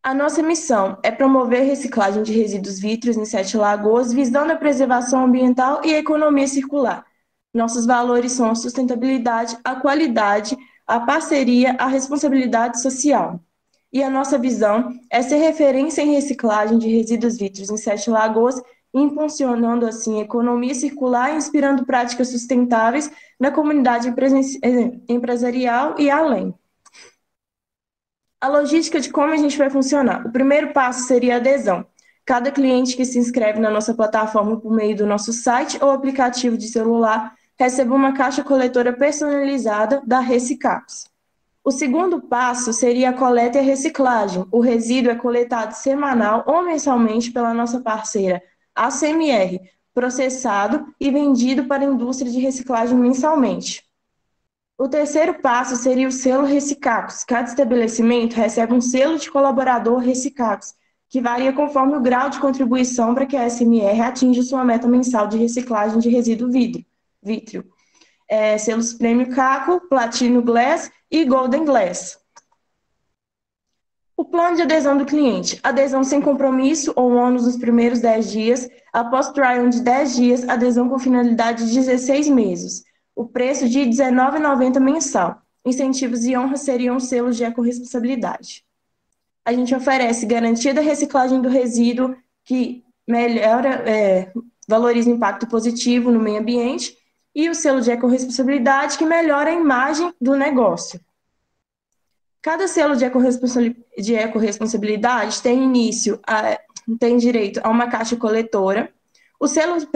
A nossa missão é promover a reciclagem de resíduos vítreos em Sete Lagoas, visando a preservação ambiental e a economia circular. Nossos valores são a sustentabilidade, a qualidade, a parceria, a responsabilidade social. E a nossa visão é ser referência em reciclagem de resíduos vítreos em Sete Lagoas, impulsionando assim a economia circular e inspirando práticas sustentáveis na comunidade empresarial e além. A logística de como a gente vai funcionar. O primeiro passo seria a adesão. Cada cliente que se inscreve na nossa plataforma por meio do nosso site ou aplicativo de celular recebe uma caixa coletora personalizada da Recicapos. O segundo passo seria a coleta e a reciclagem. O resíduo é coletado semanal ou mensalmente pela nossa parceira ACMR, processado e vendido para a indústria de reciclagem mensalmente. O terceiro passo seria o selo Recicapos. Cada estabelecimento recebe um selo de colaborador Recicapos, que varia conforme o grau de contribuição para que a ACMR atinja sua meta mensal de reciclagem de resíduo vítreo. Selos Prêmio Caco, Platino Glass e Golden Glass. O plano de adesão do cliente. Adesão sem compromisso ou ônus nos primeiros 10 dias. Após trial de 10 dias, adesão com finalidade de 16 meses. O preço de R$ 19,90 mensal. Incentivos e honras seriam selos de ecorresponsabilidade. A gente oferece garantia da reciclagem do resíduo, que melhora, valoriza o impacto positivo no meio ambiente, e o selo de ecorresponsabilidade, que melhora a imagem do negócio. Cada selo de ecorresponsabilidade tem direito a uma caixa coletora. O selo de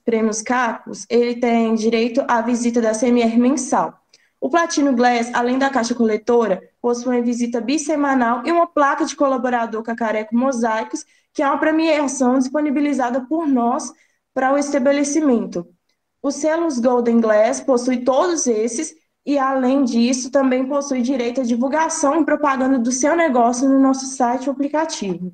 Prêmios Cacos, ele tem direito à visita da CMR mensal. O Platino Glass, além da caixa coletora, possui uma visita bissemanal e uma placa de colaborador Cacareco Mosaicos, que é uma premiação disponibilizada por nós para o estabelecimento. Os selos Golden Glass possuem todos esses e, além disso, também possui direito à divulgação e propaganda do seu negócio no nosso site ou aplicativo.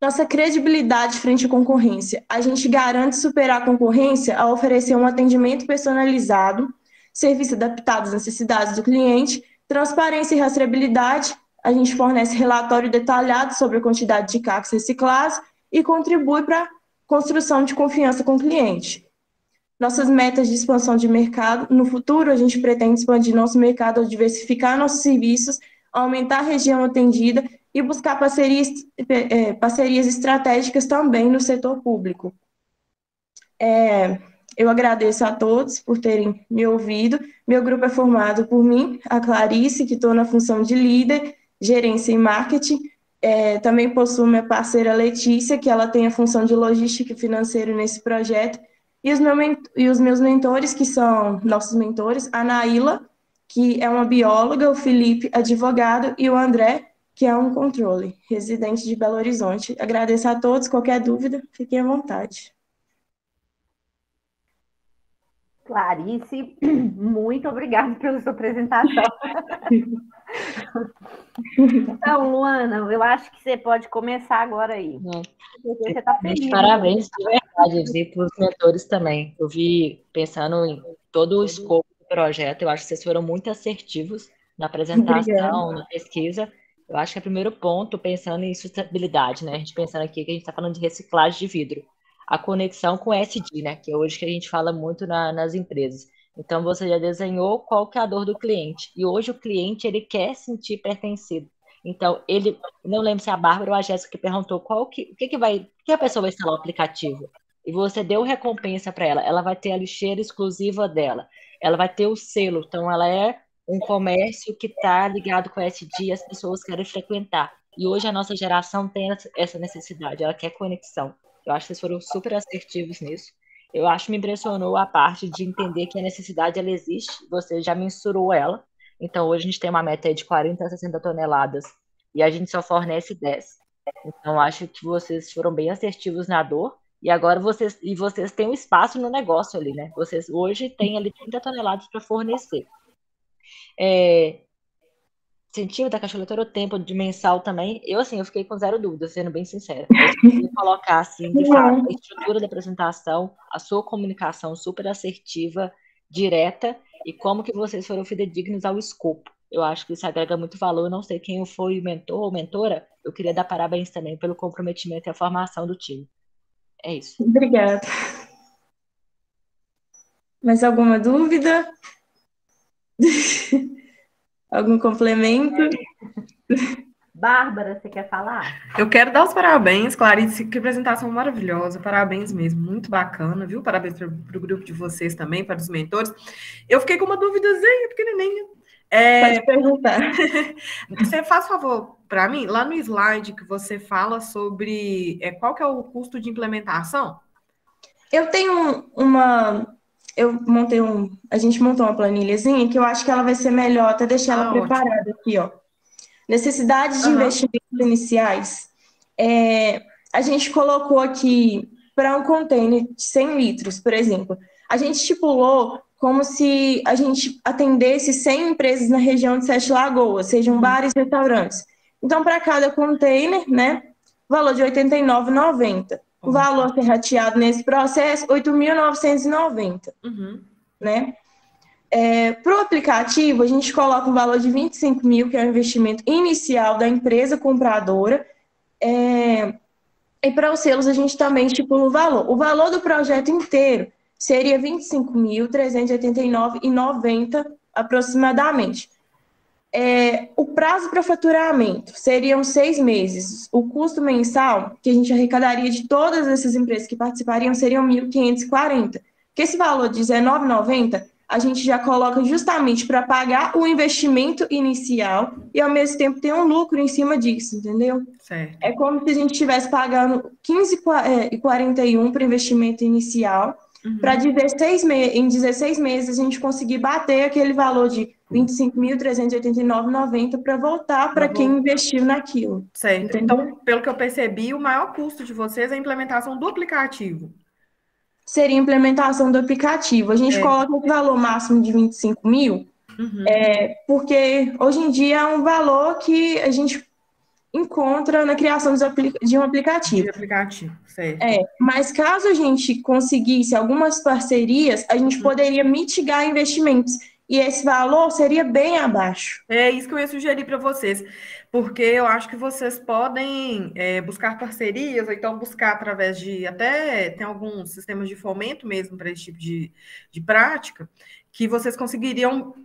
Nossa credibilidade frente à concorrência. A gente garante superar a concorrência ao oferecer um atendimento personalizado, serviço adaptado às necessidades do cliente, transparência e rastreabilidade. A gente fornece relatório detalhado sobre a quantidade de cacos reciclados e contribui para a construção de confiança com o cliente. Nossas metas de expansão de mercado. No futuro, a gente pretende expandir nosso mercado ao diversificar nossos serviços, aumentar a região atendida e buscar parcerias estratégicas também no setor público. Eu agradeço a todos por terem me ouvido. Meu grupo é formado por mim, a Clarice, que estou na função de líder, gerência e marketing. Também possuo minha parceira Letícia, que ela tem a função de logística e financeiro nesse projeto. E os meus mentores, que são nossos mentores, a Naíla, que é uma bióloga, o Felipe, advogado, e o André, que é um controle, residente de Belo Horizonte. Agradeço a todos. Qualquer dúvida, fiquem à vontade. Clarice, muito obrigada pela sua apresentação. Então, Luana, eu acho que você pode começar agora aí. Você está feliz. Parabéns, de verdade, para os mentores também. Eu vi, pensando em todo o escopo do projeto, eu acho que vocês foram muito assertivos na apresentação, na pesquisa. Eu acho que é o primeiro ponto, pensando em sustentabilidade, né? A gente pensando aqui que a gente está falando de reciclagem de vidro. A conexão com o ESG, né? Que é hoje que a gente fala muito nas empresas. Então, você já desenhou qual que é a dor do cliente. E hoje o cliente, ele quer sentir pertencido. Então, não lembro se é a Bárbara ou a Jéssica que perguntou o que a pessoa vai instalar o aplicativo. E você deu recompensa para ela. Ela vai ter a lixeira exclusiva dela. Ela vai ter o selo. Então, ela é um comércio que está ligado com o ESG e as pessoas querem frequentar. E hoje a nossa geração tem essa necessidade. Ela quer conexão. Eu acho que vocês foram super assertivos nisso. Eu acho que me impressionou a parte de entender que a necessidade ela existe. Você já mensurou ela. Então, hoje a gente tem uma meta de 40 a 60 toneladas e a gente só fornece 10. Então, acho que vocês foram bem assertivos na dor e agora vocês têm um espaço no negócio ali, né? Vocês hoje têm ali 30 toneladas para fornecer. Incentivo da Cacholeitora, o tempo de mensal também. Eu fiquei com zero dúvida, sendo bem sincera. Eu queria colocar, assim, de fato, a estrutura da apresentação, a sua comunicação super assertiva, direta, e como que vocês foram fidedignos ao escopo. Eu acho que isso agrega muito valor. Eu não sei quem foi o mentor ou mentora, eu queria dar parabéns também pelo comprometimento e a formação do time. É isso. Obrigada. Mais alguma dúvida? Algum complemento? Bárbara, você quer falar? Eu quero dar os parabéns, Clarice, que apresentação maravilhosa, parabéns mesmo, muito bacana, viu? Parabéns para o grupo de vocês também, para os mentores. Eu fiquei com uma duvidazinha pequenininha. Pode perguntar. Você faz favor para mim, lá no slide que você fala sobre qual que é o custo de implementação? Eu tenho a gente montou uma planilhazinha que eu acho que ela vai ser melhor, até deixar ela preparada aqui, ó. Necessidades de investimentos iniciais. A gente colocou aqui para um container de 100 litros, por exemplo. A gente estipulou como se a gente atendesse 100 empresas na região de Sete Lagoas, sejam bares e restaurantes. Então, para cada container, né, valor de R$ 89,90. O valor a ser rateado nesse processo, R$ 8.990. Né? Para o aplicativo, a gente coloca um valor de 25 mil, que é o investimento inicial da empresa compradora. E para os selos, a gente também estipula o valor. O valor do projeto inteiro seria R$ 25.389,90 aproximadamente. O prazo para faturamento seriam 6 meses. O custo mensal que a gente arrecadaria de todas essas empresas que participariam seriam 1.540. Que esse valor de R$19,90 a gente já coloca justamente para pagar o investimento inicial e, ao mesmo tempo, ter um lucro em cima disso, entendeu? Certo. É como se a gente estivesse pagando R$15,41 para o investimento inicial, para em 16 meses a gente conseguir bater aquele valor de R$25.389,90 para voltar para quem investiu naquilo. Certo. Entendeu? Então, pelo que eu percebi, o maior custo de vocês é a implementação do aplicativo. seria a implementação do aplicativo. A gente coloca o valor máximo de 25 mil, porque hoje em dia é um valor que a gente encontra na criação de um aplicativo. De aplicativo, certo. Mas caso a gente conseguisse algumas parcerias, a gente poderia mitigar investimentos. E esse valor seria bem abaixo. É isso que eu ia sugerir para vocês, porque eu acho que vocês podem buscar parcerias, ou então buscar através de, até tem alguns sistemas de fomento mesmo para esse tipo de prática, que vocês conseguiriam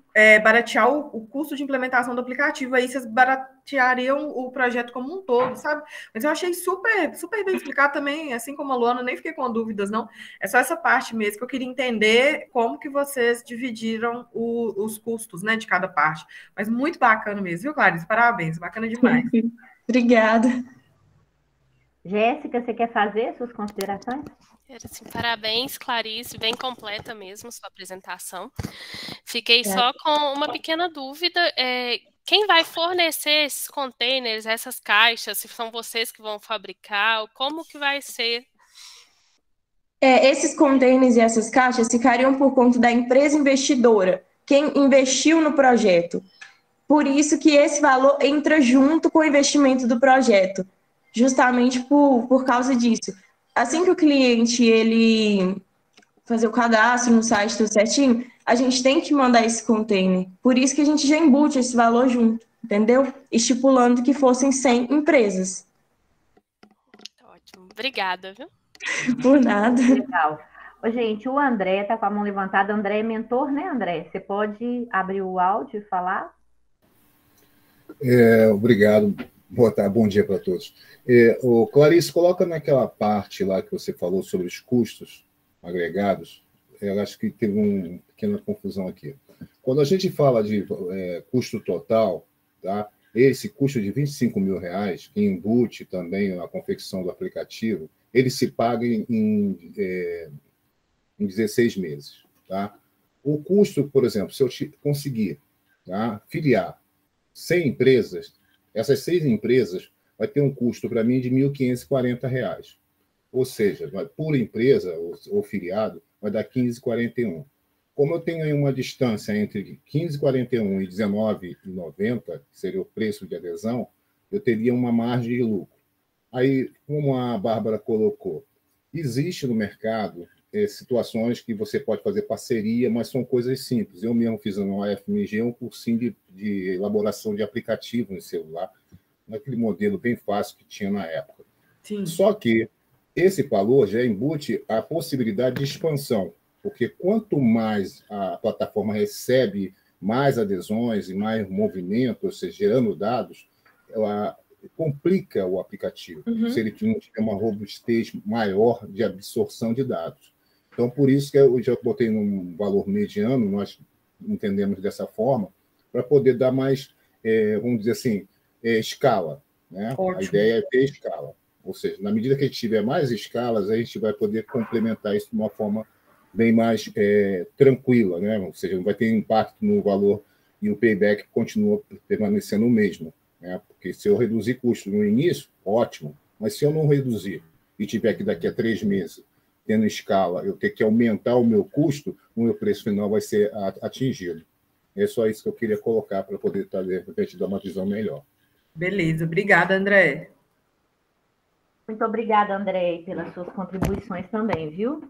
baratear o custo de implementação do aplicativo, aí vocês barateariam o projeto como um todo, sabe? Mas eu achei super, super bem explicado também, assim como a Luana, nem fiquei com dúvidas, não. É só essa parte mesmo que eu queria entender como que vocês dividiram os custos, né, de cada parte. Mas muito bacana mesmo, viu, Clarice? Parabéns, bacana demais. Obrigada. Jéssica, você quer fazer suas considerações? Assim, parabéns, Clarice, bem completa mesmo sua apresentação. Fiquei só com uma pequena dúvida. Quem vai fornecer esses containers, essas caixas? Se são vocês que vão fabricar, como que vai ser? Esses containers e essas caixas ficariam por conta da empresa investidora, quem investiu no projeto. Por isso que esse valor entra junto com o investimento do projeto, justamente por causa disso. Assim que o cliente ele fazer o cadastro no site tudo certinho, a gente tem que mandar esse container. Por isso que a gente já embute esse valor junto, entendeu? Estipulando que fossem 100 empresas. Ótimo, obrigada, viu? Por nada. Legal. Ô, gente, o André está com a mão levantada. André é mentor, né, André? Você pode abrir o áudio e falar? Obrigado. Bom dia para todos. Clarice, coloca naquela parte lá que você falou sobre os custos agregados. Eu acho que teve uma pequena confusão aqui. Quando a gente fala de custo total, tá? Esse custo de R$25 mil, que embute também a confecção do aplicativo, ele se paga em 16 meses. Tá? O custo, por exemplo, se eu conseguir filiar 100 empresas, essas 6 empresas vai ter um custo para mim de R$ 1.540. Ou seja, por empresa ou filiado, vai dar 15,41. Como eu tenho aí uma distância entre 15,41 e 19,90, que seria o preço de adesão, eu teria uma margem de lucro. Aí, como a Bárbara colocou, existe no mercado situações que você pode fazer parceria, mas são coisas simples. Eu mesmo fiz no UFMG um cursinho de elaboração de aplicativo em celular, naquele modelo bem fácil que tinha na época. Sim. Só que esse valor já embute a possibilidade de expansão, porque quanto mais a plataforma recebe mais adesões e mais movimento, ou seja, gerando dados, ela complica o aplicativo, se ele não tiver uma robustez maior de absorção de dados. Então, por isso que eu já botei num valor mediano, nós entendemos dessa forma, para poder dar mais, vamos dizer assim, escala. Né? A ideia é ter escala. Ou seja, na medida que a gente tiver mais escalas, a gente vai poder complementar isso de uma forma bem mais tranquila. Né? Ou seja, não vai ter impacto no valor e o payback continua permanecendo o mesmo. Né? Porque se eu reduzir custo no início, ótimo. Mas se eu não reduzir e tiver que daqui a 3 meses tendo escala, eu ter que aumentar o meu custo, o meu preço final vai ser atingido. É só isso que eu queria colocar para poder te dar uma visão melhor. Beleza, obrigada, André. Muito obrigada, André, pelas suas contribuições também, viu?